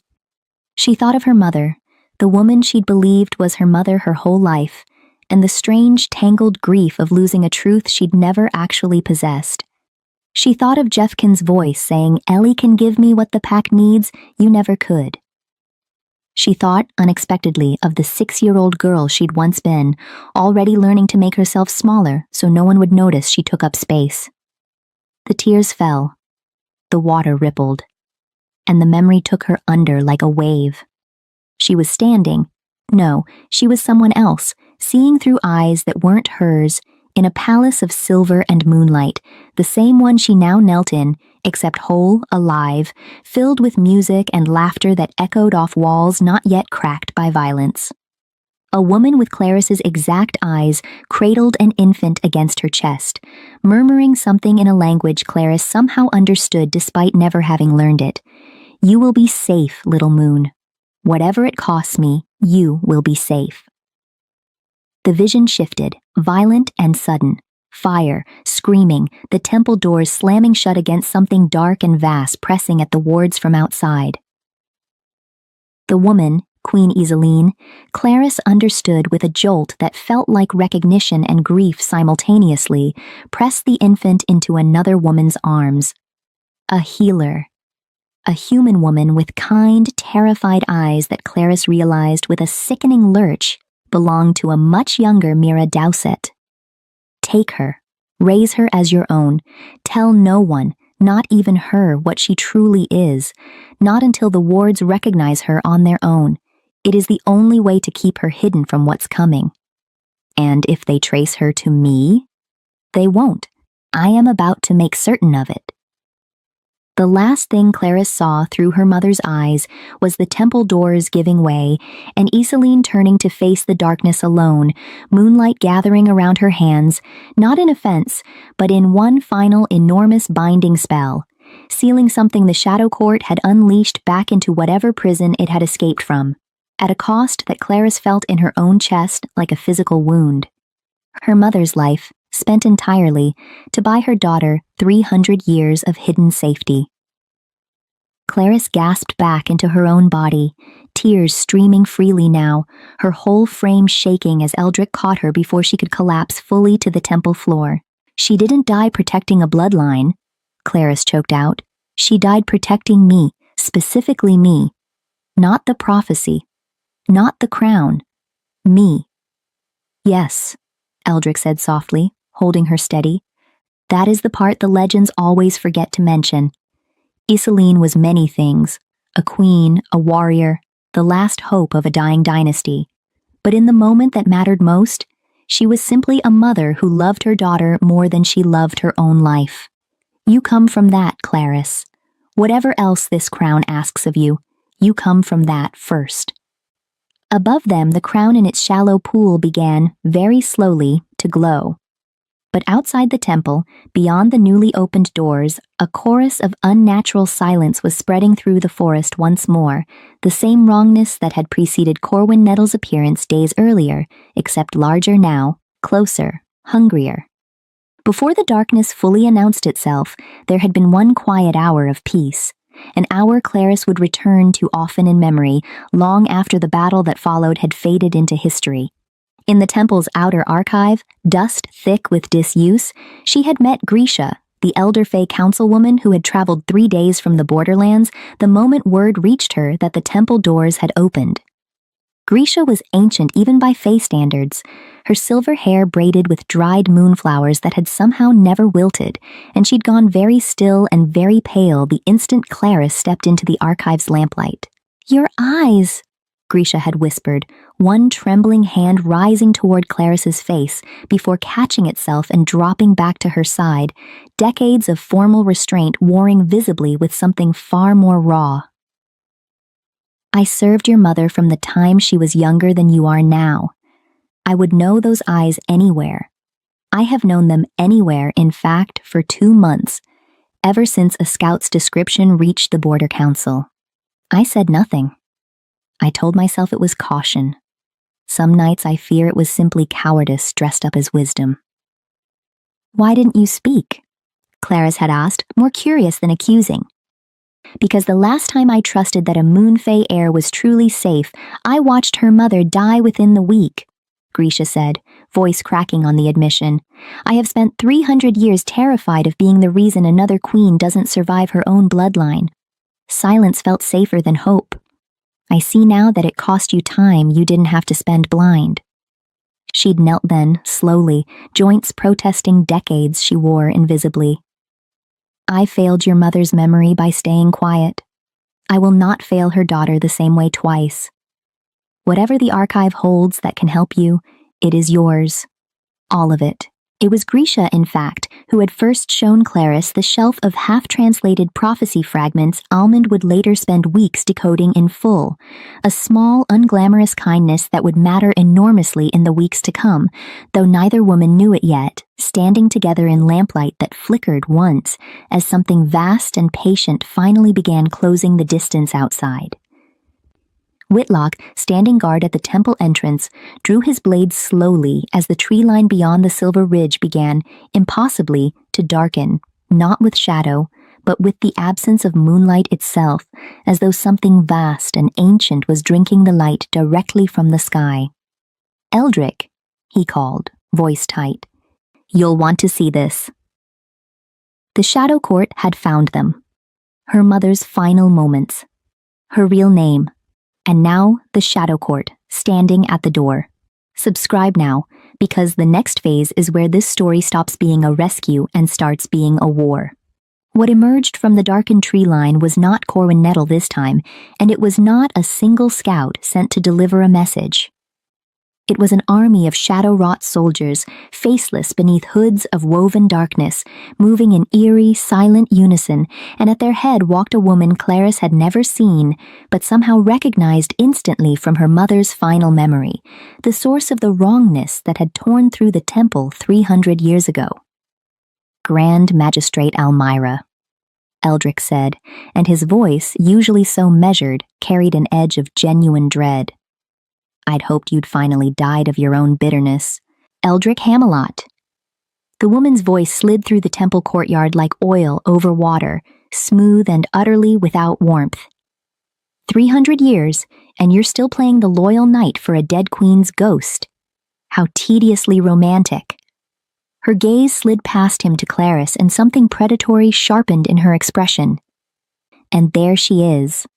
She thought of her mother, the woman she'd believed was her mother her whole life, and the strange, tangled grief of losing a truth she'd never actually possessed. She thought of Jeffkin's voice saying, "Ellie can give me what the pack needs, you never could." She thought, unexpectedly, of the 6-year-old girl she'd once been, already learning to make herself smaller so no one would notice she took up space. The tears fell. The water rippled. And the memory took her under like a wave. She was standing. No, she was someone else, seeing through eyes that weren't hers, in a palace of silver and moonlight, the same one she now knelt in, except whole, alive, filled with music and laughter that echoed off walls not yet cracked by violence. A woman with Claris's exact eyes cradled an infant against her chest, murmuring something in a language Claris somehow understood despite never having learned it. "You will be safe, little moon. Whatever it costs me, you will be safe." The vision shifted, violent and sudden. Fire, screaming, the temple doors slamming shut against something dark and vast pressing at the wards from outside. The woman, Queen Iseline, Claris understood with a jolt that felt like recognition and grief simultaneously, pressed the infant into another woman's arms. A healer. A human woman with kind, terrified eyes that Claris realized with a sickening lurch belonged to a much younger Mira Dowsett. Take her. Raise her as your own. Tell no one, not even her, what she truly is, not until the wards recognize her on their own. It is the only way to keep her hidden from what's coming. And if they trace her to me, they won't. I am about to make certain of it. The last thing Claris saw through her mother's eyes was the temple doors giving way, and Iseline turning to face the darkness alone, moonlight gathering around her hands, not in offense, but in one final enormous binding spell, sealing something the Shadow Court had unleashed back into whatever prison it had escaped from, at a cost that Claris felt in her own chest like a physical wound. Her mother's life, spent entirely to buy her daughter 300 years of hidden safety. Claris gasped back into her own body, tears streaming freely now, her whole frame shaking as Eldrick caught her before she could collapse fully to the temple floor. She didn't die protecting a bloodline, Claris choked out. She died protecting me, specifically me. Not the prophecy. Not the crown. Me. Yes, Eldrick said softly, holding her steady. That is the part the legends always forget to mention. Iseline was many things, a queen, a warrior, the last hope of a dying dynasty. But in the moment that mattered most, she was simply a mother who loved her daughter more than she loved her own life. You come from that, Claris. Whatever else this crown asks of you, you come from that first. Above them, the crown in its shallow pool began, very slowly, to glow. But outside the temple, beyond the newly opened doors, a chorus of unnatural silence was spreading through the forest once more, the same wrongness that had preceded Corwin Nettle's appearance days earlier, except larger now, closer, hungrier. Before the darkness fully announced itself, there had been one quiet hour of peace, an hour Claris would return to often in memory, long after the battle that followed had faded into history. In the temple's outer archive, dust thick with disuse, she had met Grisha, the Elder Fae councilwoman who had traveled 3 days from the borderlands the moment word reached her that the temple doors had opened. Grisha was ancient even by Fae standards, her silver hair braided with dried moonflowers that had somehow never wilted, and she'd gone very still and very pale the instant Claris stepped into the archive's lamplight. "Your eyes," Grisha had whispered, one trembling hand rising toward Claris's face before catching itself and dropping back to her side, decades of formal restraint warring visibly with something far more raw. "I served your mother from the time she was younger than you are now. I would know those eyes anywhere. I have known them anywhere, in fact, for 2 months, ever since a scout's description reached the Border Council. I said nothing. I told myself it was caution. Some nights I fear it was simply cowardice dressed up as wisdom." "Why didn't you speak?" Claris had asked, more curious than accusing. "Because the last time I trusted that a Moonfae heir was truly safe, I watched her mother die within the week," Grisha said, voice cracking on the admission. "I have spent 300 years terrified of being the reason another queen doesn't survive her own bloodline. Silence felt safer than hope. I see now that it cost you time you didn't have to spend blind." She'd knelt then, slowly, joints protesting decades she wore invisibly. "I failed your mother's memory by staying quiet. I will not fail her daughter the same way twice. Whatever the archive holds that can help you, It is yours. All of it. It was Grisha, in fact, who had first shown Clarice the shelf of half-translated prophecy fragments Almond would later spend weeks decoding in full, a small, unglamorous kindness that would matter enormously in the weeks to come, though neither woman knew it yet, standing together in lamplight that flickered once as something vast and patient finally began closing the distance outside. Whitlock, standing guard at the temple entrance, drew his blade slowly as the tree line beyond the silver ridge began, impossibly, to darken, not with shadow, but with the absence of moonlight itself, as though something vast and ancient was drinking the light directly from the sky. "Eldrick," he called, voice tight. "You'll want to see this." The Shadow Court had found them. Her mother's final moments. Her real name. And now the Shadow Court, standing at the door. Subscribe now, because the next phase is where this story stops being a rescue and starts being a war. What emerged from the darkened tree line was not Corwin Nettle this time, and it was not a single scout sent to deliver a message. It was an army of shadow-wrought soldiers, faceless beneath hoods of woven darkness, moving in eerie, silent unison, and at their head walked a woman Clarice had never seen, but somehow recognized instantly from her mother's final memory, the source of the wrongness that had torn through the temple 300 years ago. "Grand Magistrate Almyra," Eldrick said, and his voice, usually so measured, carried an edge of genuine dread. "I'd hoped you'd finally died of your own bitterness. Eldrick Hamelot." The woman's voice slid through the temple courtyard like oil over water, smooth and utterly without warmth. 300 years, and you're still playing the loyal knight for a dead queen's ghost. How tediously romantic. Her gaze slid past him to Clarice, and something predatory sharpened in her expression. And there she is,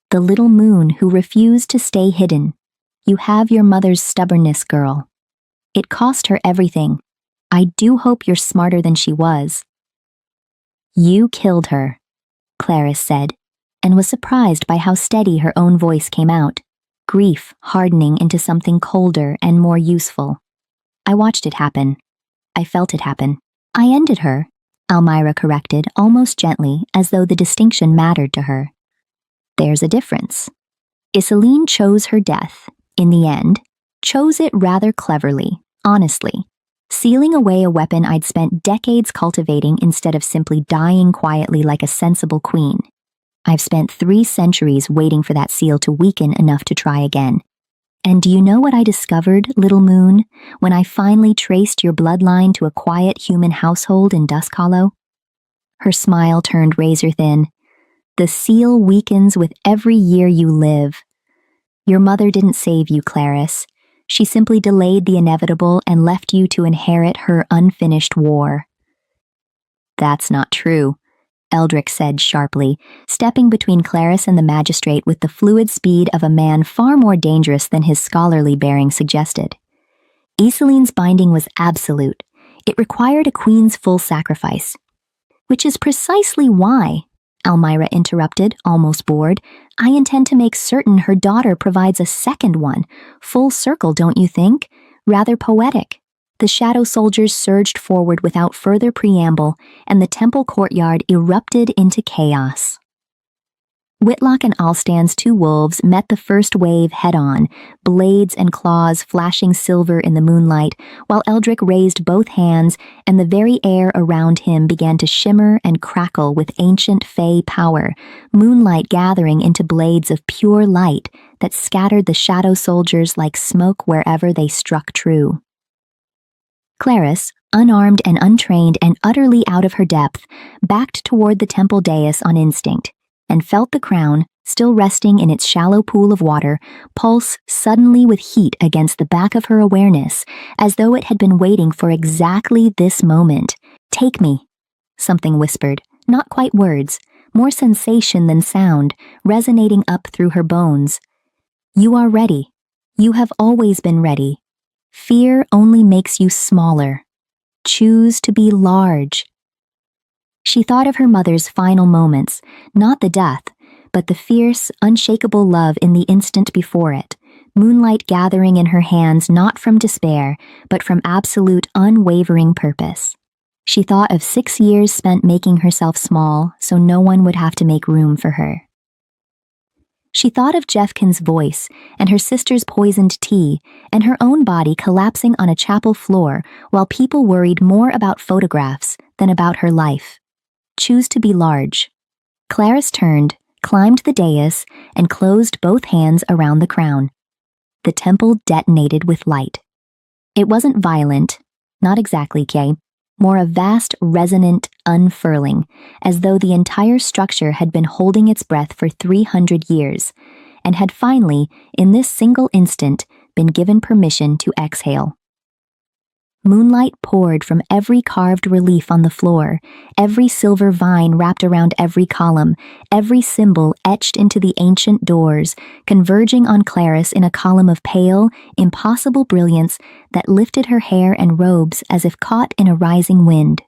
the little moon who refused to stay hidden. You have your mother's stubbornness, girl. It cost her everything. I do hope you're smarter than she was. "You killed her," Clarice said, and was surprised by how steady her own voice came out, grief hardening into something colder and more useful. "I watched it happen. I felt it happen. I ended her," Almyra corrected, almost gently, as though the distinction mattered to her. "There's a difference. Iselene chose her death. In the end, chose it rather cleverly, honestly, sealing away a weapon I'd spent decades cultivating instead of simply dying quietly like a sensible queen. I've spent 3 centuries waiting for that seal to weaken enough to try again. And do you know what I discovered, little moon, when I finally traced your bloodline to a quiet human household in Dusk Hollow?" Her smile turned razor thin. "The seal weakens with every year you live. Your mother didn't save you, Clarice. She simply delayed the inevitable and left you to inherit her unfinished war." "That's not true," Eldrick said sharply, stepping between Clarice and the magistrate with the fluid speed of a man far more dangerous than his scholarly bearing suggested. "Iselene's binding was absolute. It required a queen's full sacrifice. Which is precisely why," Almyra interrupted, almost bored, "I intend to make certain her daughter provides a second one. Full circle, don't you think? Rather poetic." The shadow soldiers surged forward without further preamble, and the temple courtyard erupted into chaos. Whitlock and Alstan's 2 wolves met the first wave head-on, blades and claws flashing silver in the moonlight, while Eldrick raised both hands, and the very air around him began to shimmer and crackle with ancient fey power, moonlight gathering into blades of pure light that scattered the shadow soldiers like smoke wherever they struck true. Clarice, unarmed and untrained and utterly out of her depth, backed toward the temple dais on instinct, and felt the crown, still resting in its shallow pool of water, pulse suddenly with heat against the back of her awareness, as though it had been waiting for exactly this moment. "Take me," something whispered, not quite words, more sensation than sound, resonating up through her bones. "You are ready. You have always been ready. Fear only makes you smaller. Choose to be large." She thought of her mother's final moments, not the death, but the fierce, unshakable love in the instant before it, moonlight gathering in her hands not from despair, but from absolute unwavering purpose. She thought of 6 years spent making herself small so no one would have to make room for her. She thought of Jeffkin's voice and her sister's poisoned tea and her own body collapsing on a chapel floor while people worried more about photographs than about her life. Choose to be large. Clarice turned, climbed the dais, and closed both hands around the crown. The temple detonated with light. It wasn't violent, not exactly, Kay, more a vast, resonant unfurling, as though the entire structure had been holding its breath for 300 years, and had finally, in this single instant, been given permission to exhale. Moonlight poured from every carved relief on the floor, every silver vine wrapped around every column, every symbol etched into the ancient doors, converging on Clarice in a column of pale, impossible brilliance that lifted her hair and robes as if caught in a rising wind.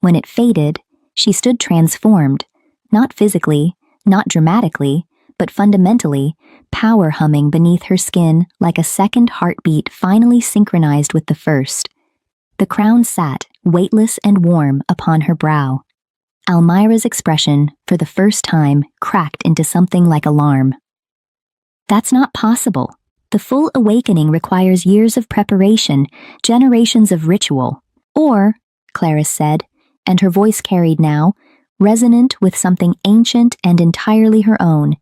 When it faded, she stood transformed, not physically, not dramatically, but fundamentally, power humming beneath her skin like a second heartbeat finally synchronized with the first. The crown sat, weightless and warm, upon her brow. Almira's expression, for the first time, cracked into something like alarm. That's not possible. The full awakening requires years of preparation, generations of ritual. Or, Clarice said, and her voice carried now, resonant with something ancient and entirely her own,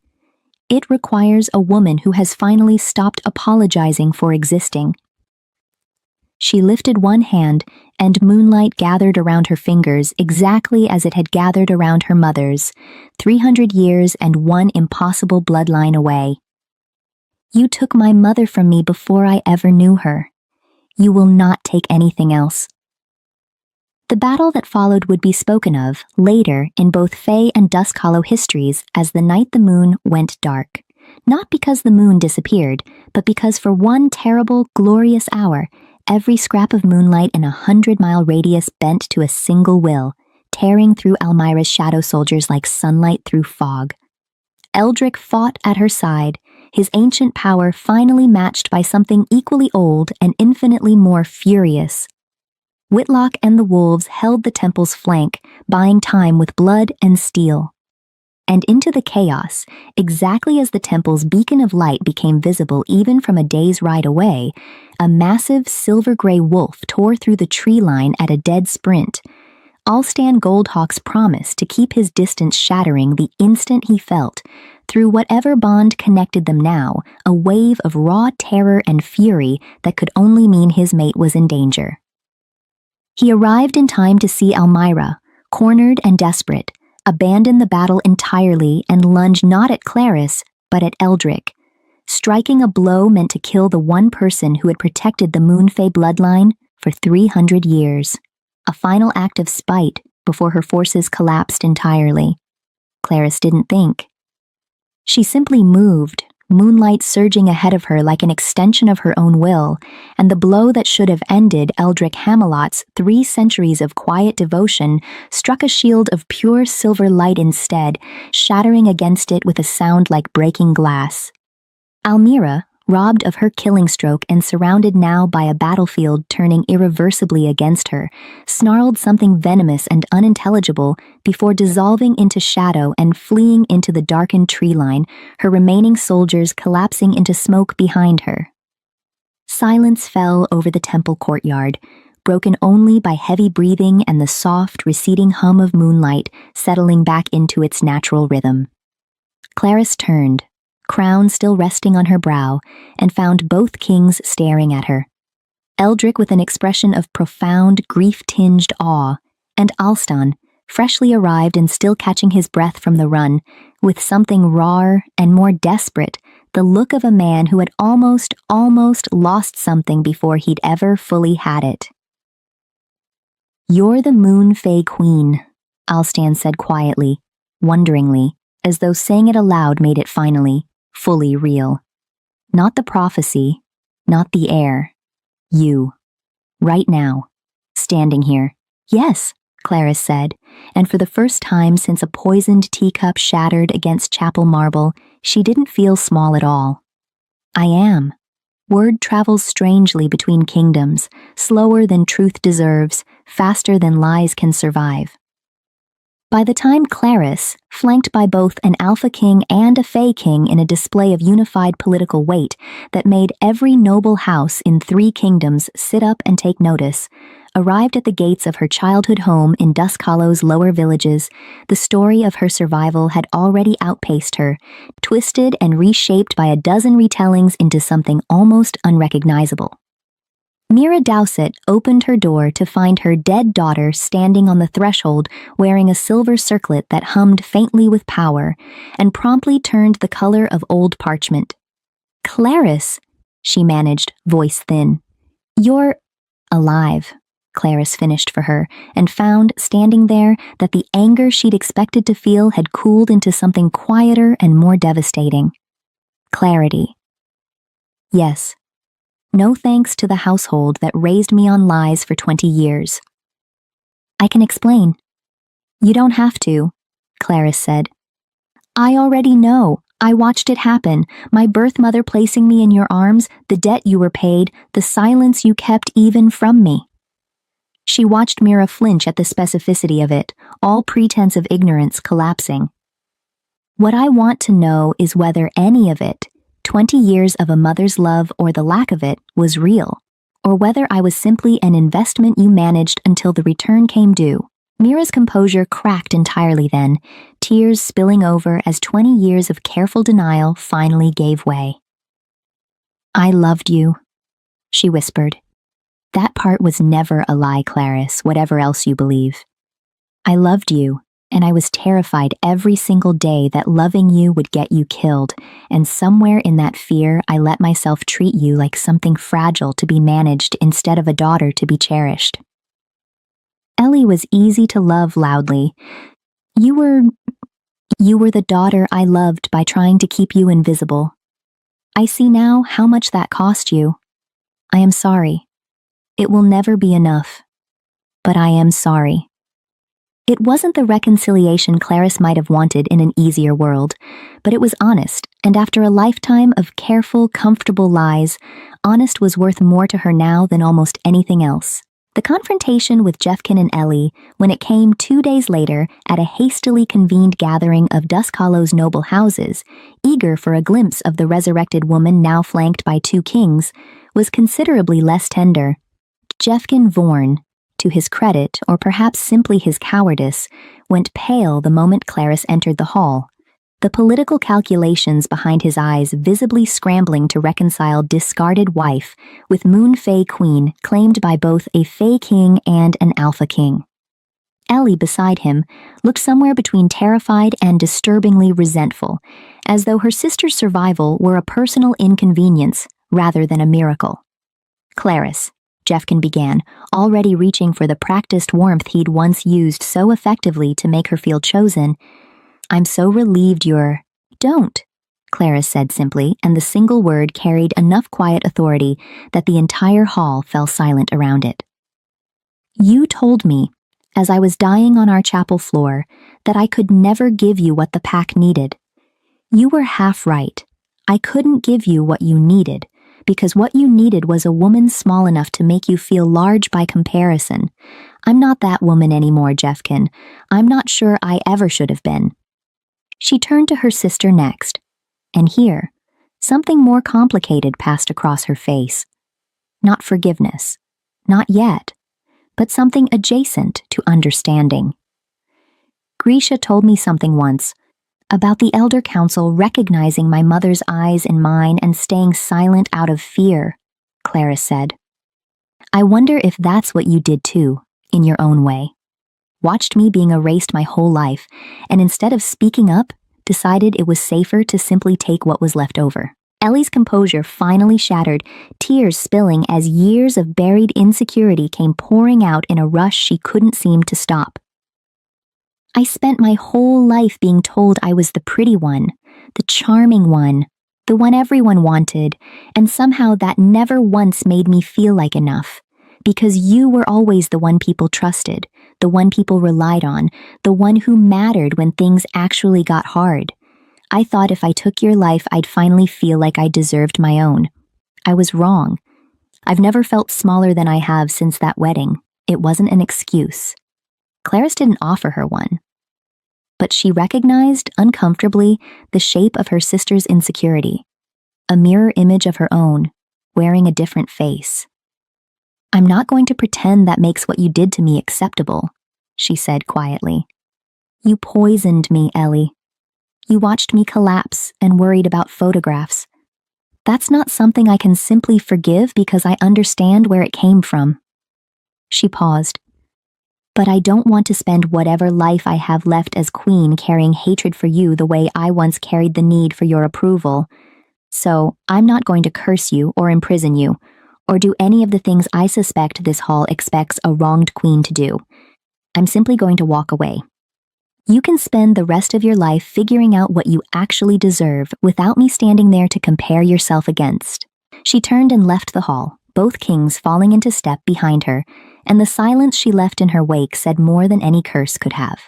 it requires a woman who has finally stopped apologizing for existing. She lifted one hand, and moonlight gathered around her fingers exactly as it had gathered around her mother's, 300 years and one impossible bloodline away. You took my mother from me before I ever knew her. You will not take anything else. The battle that followed would be spoken of later in both Fae and Dusk Hollow histories as the night the moon went dark. Not because the moon disappeared, but because for one terrible, glorious hour, every scrap of moonlight in a 100-mile radius bent to a single will, tearing through Almira's shadow soldiers like sunlight through fog. Eldrick fought at her side, his ancient power finally matched by something equally old and infinitely more furious. Whitlock and the wolves held the temple's flank, buying time with blood and steel. And into the chaos, exactly as the temple's beacon of light became visible even from a day's ride away, a massive silver-gray wolf tore through the tree line at a dead sprint. Alstan Goldhawk's promise to keep his distance shattering the instant he felt, through whatever bond connected them now, a wave of raw terror and fury that could only mean his mate was in danger. He arrived in time to see Almira, cornered and desperate, abandon the battle entirely and lunge not at Clarice, but at Eldrick, striking a blow meant to kill the one person who had protected the Moonfae bloodline for 300 years. A final act of spite before her forces collapsed entirely. Clarice didn't think. She simply moved, moonlight surging ahead of her like an extension of her own will, and the blow that should have ended Eldrick Hamelot's 3 centuries of quiet devotion struck a shield of pure silver light instead, shattering against it with a sound like breaking glass. Almira, robbed of her killing stroke and surrounded now by a battlefield turning irreversibly against her, snarled something venomous and unintelligible before dissolving into shadow and fleeing into the darkened tree line, her remaining soldiers collapsing into smoke behind her. Silence fell over the temple courtyard, broken only by heavy breathing and the soft, receding hum of moonlight settling back into its natural rhythm. Clarice turned, crown still resting on her brow, and found both kings staring at her. Eldrick with an expression of profound, grief-tinged awe, and Alstan, freshly arrived and still catching his breath from the run, with something rawer and more desperate, the look of a man who had almost lost something before he'd ever fully had it. "You're the Moonfae Queen," Alstan said quietly, wonderingly, as though saying it aloud made it finally, fully real. Not the prophecy, not the air. You. Right now. Standing here. "Yes," Clarice said, and for the first time since a poisoned teacup shattered against chapel marble, she didn't feel small at all. I am. Word travels strangely between kingdoms, slower than truth deserves, faster than lies can survive. By the time Clarys, flanked by both an Alpha King and a Fae King in a display of unified political weight that made every noble house in 3 kingdoms sit up and take notice, arrived at the gates of her childhood home in Dusk Hollow's lower villages, the story of her survival had already outpaced her, twisted and reshaped by a dozen retellings into something almost unrecognizable. Mira Dowsett opened her door to find her dead daughter standing on the threshold wearing a silver circlet that hummed faintly with power and promptly turned the color of old parchment. "Clarys," she managed, voice thin. "You're alive," Clarys finished for her, and found, standing there, that the anger she'd expected to feel had cooled into something quieter and more devastating. Clarity. Yes. No thanks to the household that raised me on lies for 20 years. "I can explain." "You don't have to," Clarys said. "I already know. I watched it happen. My birth mother placing me in your arms, the debt you were paid, the silence you kept even from me." She watched Mira flinch at the specificity of it, all pretense of ignorance collapsing. "What I want to know is whether any of it, 20 years of a mother's love or the lack of it, was real, or whether I was simply an investment you managed until the return came due." Mira's composure cracked entirely then, tears spilling over as 20 years of careful denial finally gave way. "I loved you," she whispered. "That part was never a lie, Clarys, whatever else you believe. I loved you, and I was terrified every single day that loving you would get you killed, and somewhere in that fear I let myself treat you like something fragile to be managed instead of a daughter to be cherished." Ellie was easy to love loudly. You were the daughter I loved by trying to keep you invisible. I see now how much that cost you. I am sorry. It will never be enough. But I am sorry." It wasn't the reconciliation Clarys might have wanted in an easier world, but it was honest, and after a lifetime of careful, comfortable lies, honest was worth more to her now than almost anything else. The confrontation with Jeffkin and Ellie, when it came 2 days later at a hastily convened gathering of Dusk Hollow's noble houses, eager for a glimpse of the resurrected woman now flanked by 2 kings, was considerably less tender. Jeffkin Vorn, to his credit, or perhaps simply his cowardice, went pale the moment Clarys entered the hall, the political calculations behind his eyes visibly scrambling to reconcile discarded wife with Moon Fae Queen claimed by both a Fae King and an Alpha King. Ellie, beside him, looked somewhere between terrified and disturbingly resentful, as though her sister's survival were a personal inconvenience rather than a miracle. "Clarys," Jeffkin began, already reaching for the practiced warmth he'd once used so effectively to make her feel chosen, "I'm so relieved you're—" "Don't," Clarys said simply, and the single word carried enough quiet authority that the entire hall fell silent around it. "You told me, as I was dying on our chapel floor, that I could never give you what the pack needed. You were half right. I couldn't give you what you needed, because what you needed was a woman small enough to make you feel large by comparison. I'm not that woman anymore, Jeffkin. I'm not sure I ever should have been." She turned to her sister next, and here, something more complicated passed across her face. Not forgiveness, not yet, but something adjacent to understanding. "Grisha told me something once, about the Elder Council recognizing my mother's eyes in mine and staying silent out of fear," Clarys said. "I wonder if that's what you did too, in your own way. Watched me being erased my whole life, and instead of speaking up, decided it was safer to simply take what was left over." Ellie's composure finally shattered, tears spilling as years of buried insecurity came pouring out in a rush she couldn't seem to stop. "I spent my whole life being told I was the pretty one, the charming one, the one everyone wanted, and somehow that never once made me feel like enough, because you were always the one people trusted, the one people relied on, the one who mattered when things actually got hard. I thought if I took your life, I'd finally feel like I deserved my own. I was wrong. I've never felt smaller than I have since that wedding. It wasn't an excuse. Clarice didn't offer her one. But she recognized, uncomfortably, the shape of her sister's insecurity. A mirror image of her own, wearing a different face. I'm not going to pretend that makes what you did to me acceptable, she said quietly. You poisoned me, Ellie. You watched me collapse and worried about photographs. That's not something I can simply forgive because I understand where it came from. She paused. But I don't want to spend whatever life I have left as queen carrying hatred for you the way I once carried the need for your approval. So I'm not going to curse you or imprison you, or do any of the things I suspect this hall expects a wronged queen to do. I'm simply going to walk away. You can spend the rest of your life figuring out what you actually deserve without me standing there to compare yourself against. She turned and left the hall, both kings falling into step behind her, and the silence she left in her wake said more than any curse could have.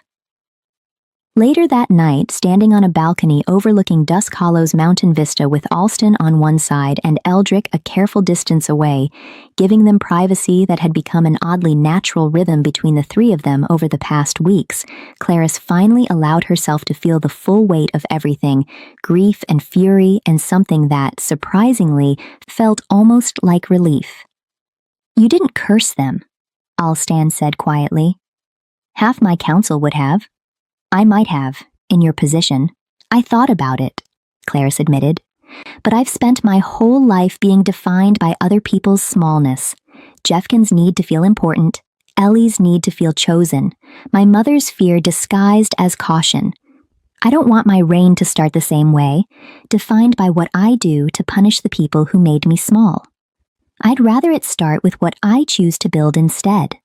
Later that night, standing on a balcony overlooking Dusk Hollow's mountain vista with Alston on one side and Eldrick a careful distance away, giving them privacy that had become an oddly natural rhythm between the three of them over the past weeks, Clarice finally allowed herself to feel the full weight of everything, grief and fury and something that, surprisingly, felt almost like relief. You didn't curse them, Alston said quietly. Half my council would have. I might have, in your position. I thought about it, Clarice admitted. But I've spent my whole life being defined by other people's smallness. Jeffkin's need to feel important, Ellie's need to feel chosen, my mother's fear disguised as caution. I don't want my reign to start the same way, defined by what I do to punish the people who made me small. I'd rather it start with what I choose to build instead.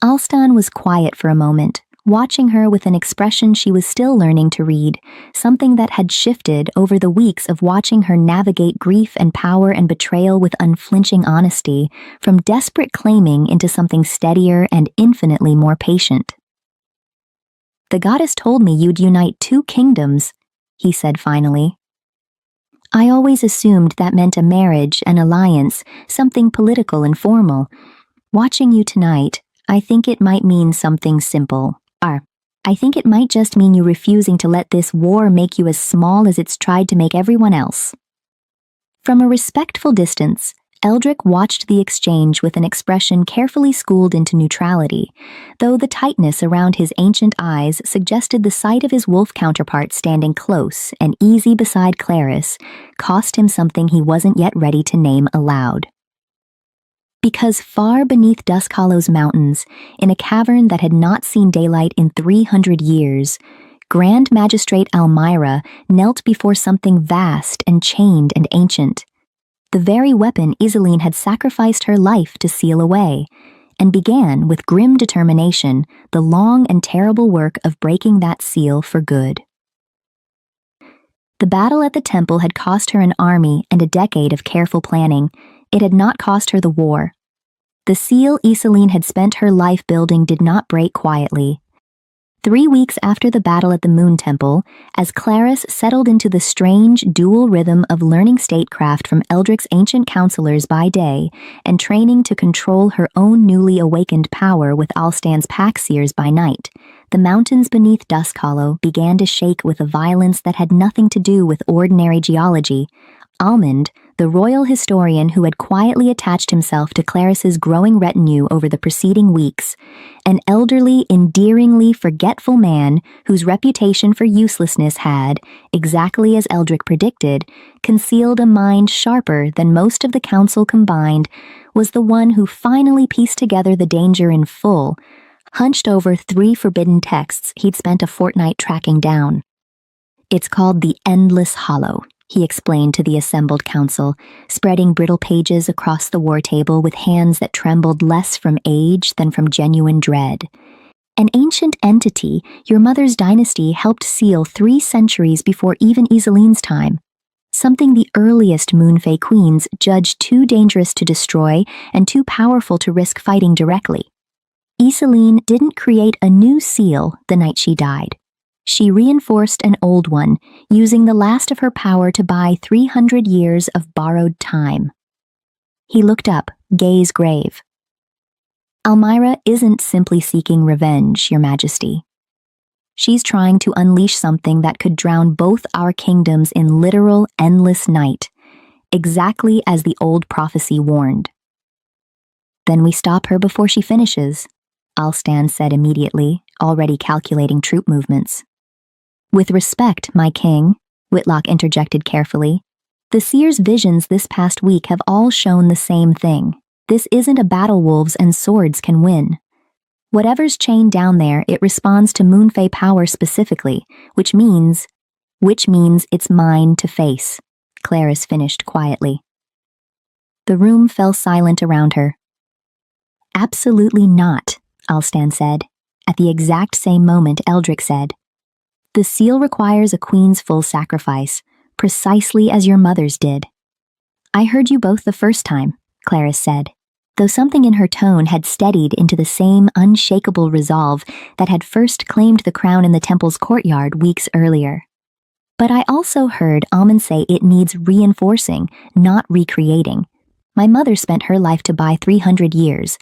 Alston was quiet for a moment, watching her with an expression she was still learning to read, something that had shifted over the weeks of watching her navigate grief and power and betrayal with unflinching honesty, from desperate claiming into something steadier and infinitely more patient. The goddess told me you'd unite 2 kingdoms, he said finally. I always assumed that meant a marriage, an alliance, something political and formal. Watching you tonight, I think it might mean something simple. I think it might just mean you refusing to let this war make you as small as it's tried to make everyone else. From a respectful distance, Eldrick watched the exchange with an expression carefully schooled into neutrality, though the tightness around his ancient eyes suggested the sight of his wolf counterpart standing close and easy beside Clarice cost him something he wasn't yet ready to name aloud. Because far beneath Dusk Hollow's mountains, in a cavern that had not seen daylight in 300 years, Grand Magistrate Almyra knelt before something vast and chained and ancient. The very weapon Iseline had sacrificed her life to seal away, and began, with grim determination, the long and terrible work of breaking that seal for good. The battle at the temple had cost her an army and a decade of careful planning. It had not cost her the war. The seal Iseline had spent her life building did not break quietly. 3 weeks after the battle at the Moon Temple, as Clarice settled into the strange dual rhythm of learning statecraft from Eldrick's ancient counselors by day and training to control her own newly awakened power with Alstan's pack-seers by night, the mountains beneath Dusk Hollow began to shake with a violence that had nothing to do with ordinary geology. Almond, the royal historian who had quietly attached himself to Clarice's growing retinue over the preceding weeks, an elderly, endearingly forgetful man whose reputation for uselessness had, exactly as Eldrick predicted, concealed a mind sharper than most of the council combined, was the one who finally pieced together the danger in full, hunched over 3 forbidden texts he'd spent a fortnight tracking down. It's called the Endless Hollow, he explained to the assembled council, spreading brittle pages across the war table with hands that trembled less from age than from genuine dread. An ancient entity your mother's dynasty helped seal 3 centuries before even Iseline's time. Something the earliest Moonfey queens judged too dangerous to destroy and too powerful to risk fighting directly. Iseline didn't create a new seal the night she died. She reinforced an old one, using the last of her power to buy 300 years of borrowed time. He looked up, gaze grave. Almyra isn't simply seeking revenge, Your Majesty. She's trying to unleash something that could drown both our kingdoms in literal, endless night, exactly as the old prophecy warned. Then we stop her before she finishes, Alstan said immediately, already calculating troop movements. With respect, my king, Whitlock interjected carefully, the seer's visions this past week have all shown the same thing. This isn't a battle wolves and swords can win. Whatever's chained down there, it responds to Moonfey power specifically, which means it's mine to face, Clarice finished quietly. The room fell silent around her. Absolutely not, Alstan said. At the exact same moment, Eldrick said, the seal requires a queen's full sacrifice, precisely as your mother's did. I heard you both the first time, Clarice said, though something in her tone had steadied into the same unshakable resolve that had first claimed the crown in the temple's courtyard weeks earlier. But I also heard Amon say it needs reinforcing, not recreating. My mother spent her life to buy 300 years.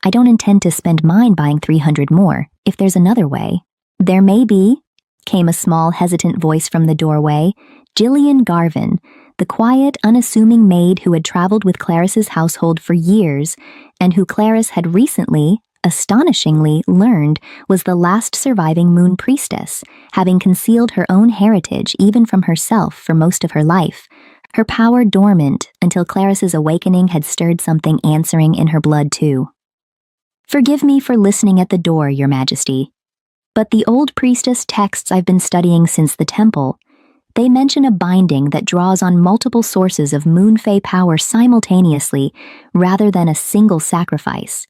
I don't intend to spend mine buying 300 more, if there's another way. There may be, came a small, hesitant voice from the doorway. Jillian Garvin, the quiet, unassuming maid who had traveled with Clarice's household for years, and who Clarice had recently, astonishingly, learned was the last surviving moon priestess, having concealed her own heritage even from herself for most of her life, her power dormant until Clarice's awakening had stirred something answering in her blood too. Forgive me for listening at the door, Your Majesty, but the old priestess texts I've been studying since the temple, they mention a binding that draws on multiple sources of Moonfey power simultaneously rather than a single sacrifice.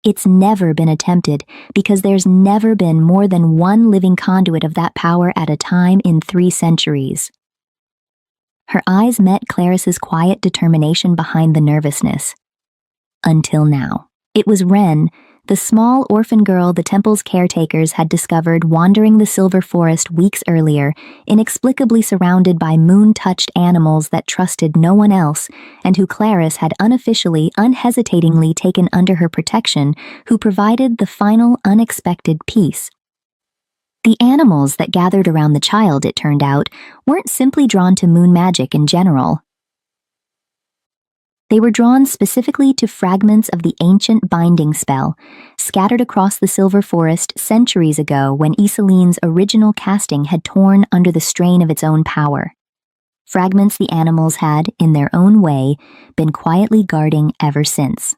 It's never been attempted because there's never been more than one living conduit of that power at a time in 3 centuries. Her eyes met Clarice's quiet determination behind the nervousness. Until now. It was Wren, the small orphan girl the temple's caretakers had discovered wandering the Silver Forest weeks earlier, inexplicably surrounded by moon-touched animals that trusted no one else, and who Clarice had unofficially, unhesitatingly taken under her protection, who provided the final, unexpected peace. The animals that gathered around the child, it turned out, weren't simply drawn to moon magic in general. They were drawn specifically to fragments of the ancient binding spell, scattered across the Silver Forest centuries ago when Isaline's original casting had torn under the strain of its own power. Fragments the animals had, in their own way, been quietly guarding ever since.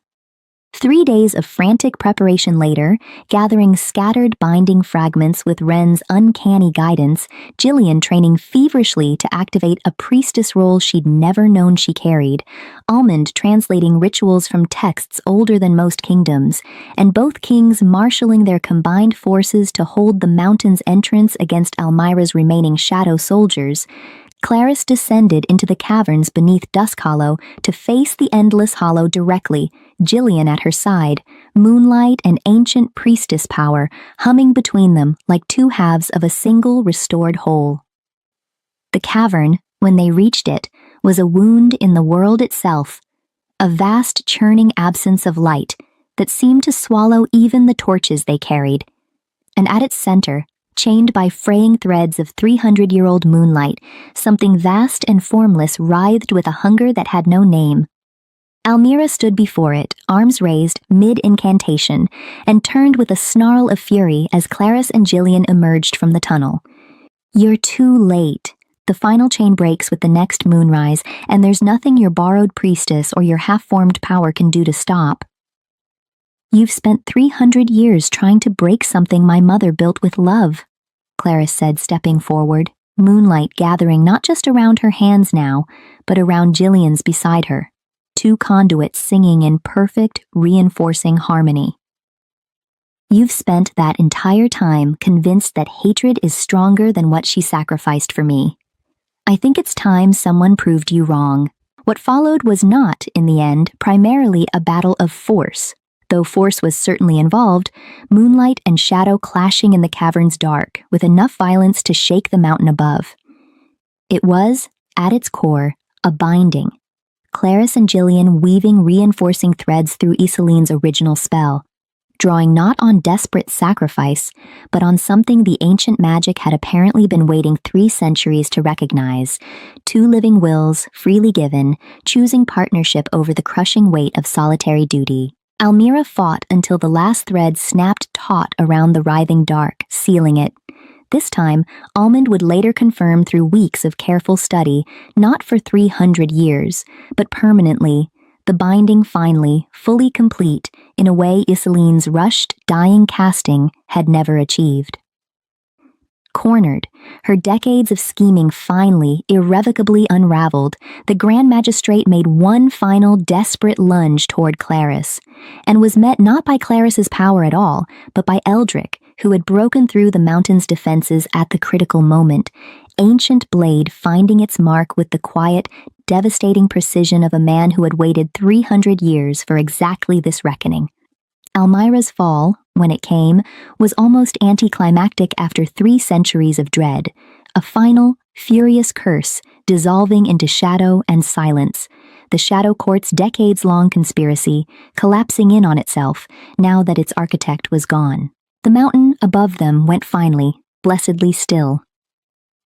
3 days of frantic preparation later, gathering scattered binding fragments with Wren's uncanny guidance, Jillian training feverishly to activate a priestess role she'd never known she carried, Almond translating rituals from texts older than most kingdoms, and both kings marshalling their combined forces to hold the mountain's entrance against Almyra's remaining shadow soldiers, Clarice descended into the caverns beneath Dusk Hollow to face the Endless Hollow directly, Jillian at her side, moonlight and ancient priestess power humming between them like 2 halves of a single restored whole. The cavern, when they reached it, was a wound in the world itself, a vast churning absence of light that seemed to swallow even the torches they carried. And at its center, chained by fraying threads of 300-year-old moonlight, something vast and formless writhed with a hunger that had no name. Almyra stood before it, arms raised, mid-incantation, and turned with a snarl of fury as Clarice and Jillian emerged from the tunnel. You're too late. The final chain breaks with the next moonrise, and there's nothing your borrowed priestess or your half-formed power can do to stop. You've spent 300 years trying to break something my mother built with love, Clarice said, stepping forward, moonlight gathering not just around her hands now, but around Jillian's beside her, 2 conduits singing in perfect, reinforcing harmony. You've spent that entire time convinced that hatred is stronger than what she sacrificed for me. I think it's time someone proved you wrong. What followed was not, in the end, primarily a battle of force, Though force was certainly involved, moonlight and shadow clashing in the cavern's dark with enough violence to shake the mountain above. It was, at its core, a binding. Clarisse and Gillian weaving reinforcing threads through Isoline's original spell, drawing not on desperate sacrifice, but on something the ancient magic had apparently been waiting 3 centuries to recognize: 2 living wills, freely given, choosing partnership over the crushing weight of solitary duty. Almira fought until the last thread snapped taut around the writhing dark, sealing it. This time, Almond would later confirm through weeks of careful study, not for 300 years, but permanently, the binding finally, fully complete, in a way Isoline's rushed, dying casting had never achieved. Cornered, her decades of scheming finally, irrevocably unraveled, the Grand Magistrate made one final desperate lunge toward Clarisse, and was met not by Clarisse's power at all, but by Eldric, who had broken through the mountain's defenses at the critical moment, ancient blade finding its mark with the quiet, devastating precision of a man who had waited 300 years for exactly this reckoning. Almira's fall, when it came, was almost anticlimactic after 3 centuries of dread, a final, furious curse dissolving into shadow and silence, the Shadow Court's decades-long conspiracy collapsing in on itself now that its architect was gone. The mountain above them went finally, blessedly still.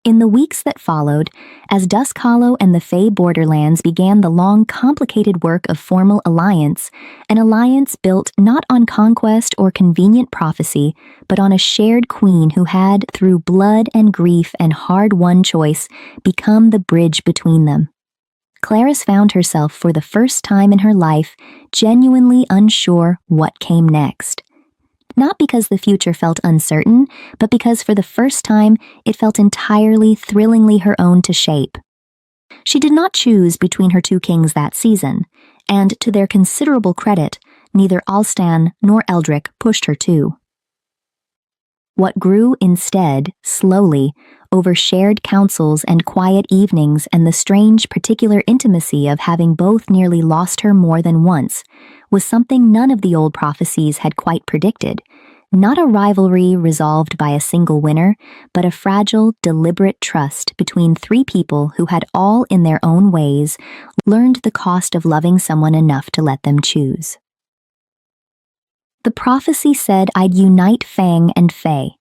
In the weeks that followed, as Dusk Hollow and the Fey borderlands began the long, complicated work of formal alliance, an alliance built not on conquest or convenient prophecy, but on a shared queen who had, through blood and grief and hard-won choice, become the bridge between them. Clarisse found herself for the first time in her life genuinely unsure what came next. Not because the future felt uncertain, but because for the first time it felt entirely, thrillingly her own to shape. She did not choose between her 2 kings that season, and to their considerable credit, neither Alstan nor Eldric pushed her to. What grew instead, slowly, over shared councils and quiet evenings and the strange particular intimacy of having both nearly lost her more than once, was something none of the old prophecies had quite predicted. Not a rivalry resolved by a single winner, but a fragile, deliberate trust between 3 people who had all in their own ways learned the cost of loving someone enough to let them choose. The prophecy said I'd unite Fang and Faye.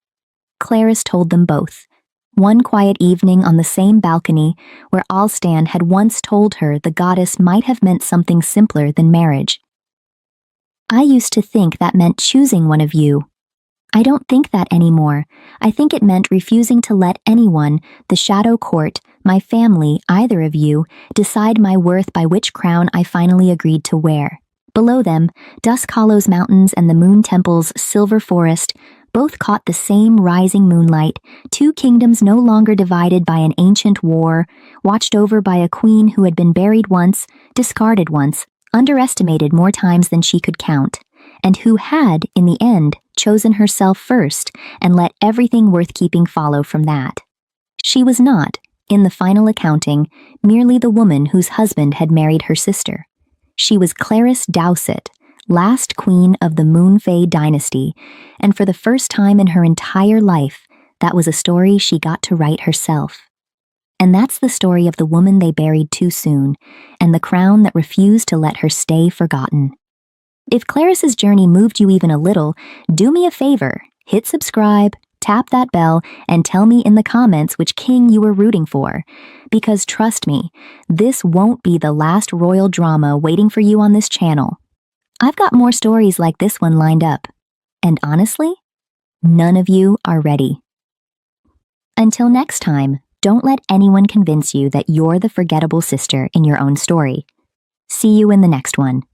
Clarisse told them both, one quiet evening on the same balcony where Alstan had once told her the goddess might have meant something simpler than marriage. I used to think that meant choosing one of you. I don't think that anymore. I think it meant refusing to let anyone, the Shadow Court, my family, either of you, decide my worth by which crown I finally agreed to wear. Below them, Dusk Hollow's mountains and the Moon Temple's silver forest both caught the same rising moonlight, 2 kingdoms no longer divided by an ancient war, watched over by a queen who had been buried once, discarded once, underestimated more times than she could count, and who had, in the end, chosen herself first and let everything worth keeping follow from that. She was not, in the final accounting, merely the woman whose husband had married her sister. She was Clarisse Dowsett, last queen of the Moonfey dynasty, and for the first time in her entire life, that was a story she got to write herself. And that's the story of the woman they buried too soon, and the crown that refused to let her stay forgotten. If Clarisse's journey moved you even a little, do me a favor, hit subscribe, tap that bell, and tell me in the comments which king you were rooting for. Because trust me, this won't be the last royal drama waiting for you on this channel. I've got more stories like this one lined up. And honestly, none of you are ready. Until next time, don't let anyone convince you that you're the forgettable sister in your own story. See you in the next one.